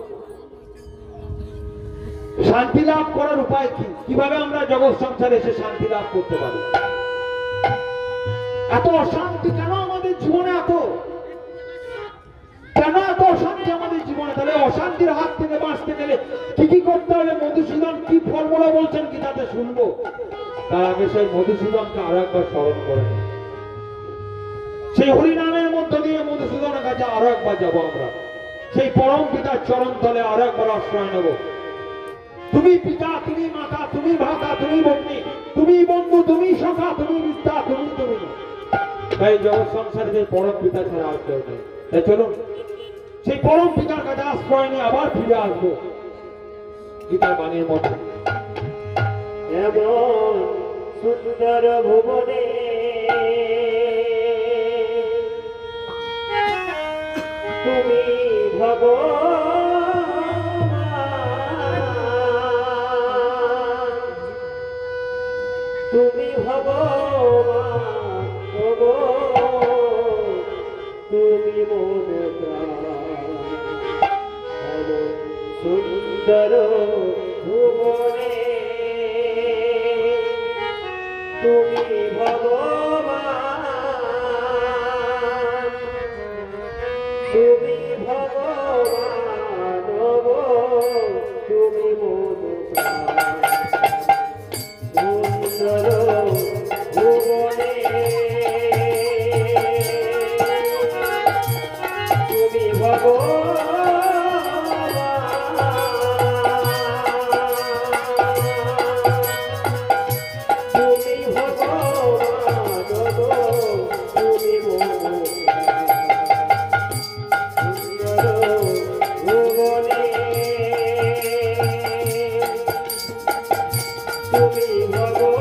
শান্তি লাভ করার উপায় কি, কিভাবে আমরা জগৎ সংসারে এসে শান্তি লাভ করতে পারি। এত অশান্তি কেন আমাদের জীবনে, কেন এত অশান্তি আমাদের জীবনে? তাহলে অশান্তির হাত থেকে বাঁচতে গেলে কি কি করতে হবে, মধুসূদন কি ফর্মুলা বলছেন কি তাতে শুনবো। তার আগে সেই মধুসূদনকে আরো একবার স্মরণ করে নিই। সেই হরিনামের মধ্য দিয়ে মধুসূদনের কাছে আরো একবার যাবো আমরা। সেই পরম পিতার চরণ তলে আরো একবার আশ্রয় নেব। তুমি পিতা, তুমি মাতা, তুমি ভ্রাতা, তুমি ভগ্নী, তুমি বন্ধু, তুমি সখা, তুমি বিদ্যা, তুমি। তাই জগৎ সংসারে যে পরম পিতা ছাড়া আর কেউ নেই। তাই চলুন সেই পরম পিতার কাছে আশ্রয় নিয়ে আবার ফিরে আসবো গীতার বাণীর মধ্যে। এমন সুন্দর ভুবনে তুমি ভগবান, তুমি ভগবান, তুমি মনে সুন্দর ভুবনে তুমি ভগবান, তুমি ভগবান, তুমি মনে সুন্দর ভুবনে তুমি ভগবান। তুমি ভগবান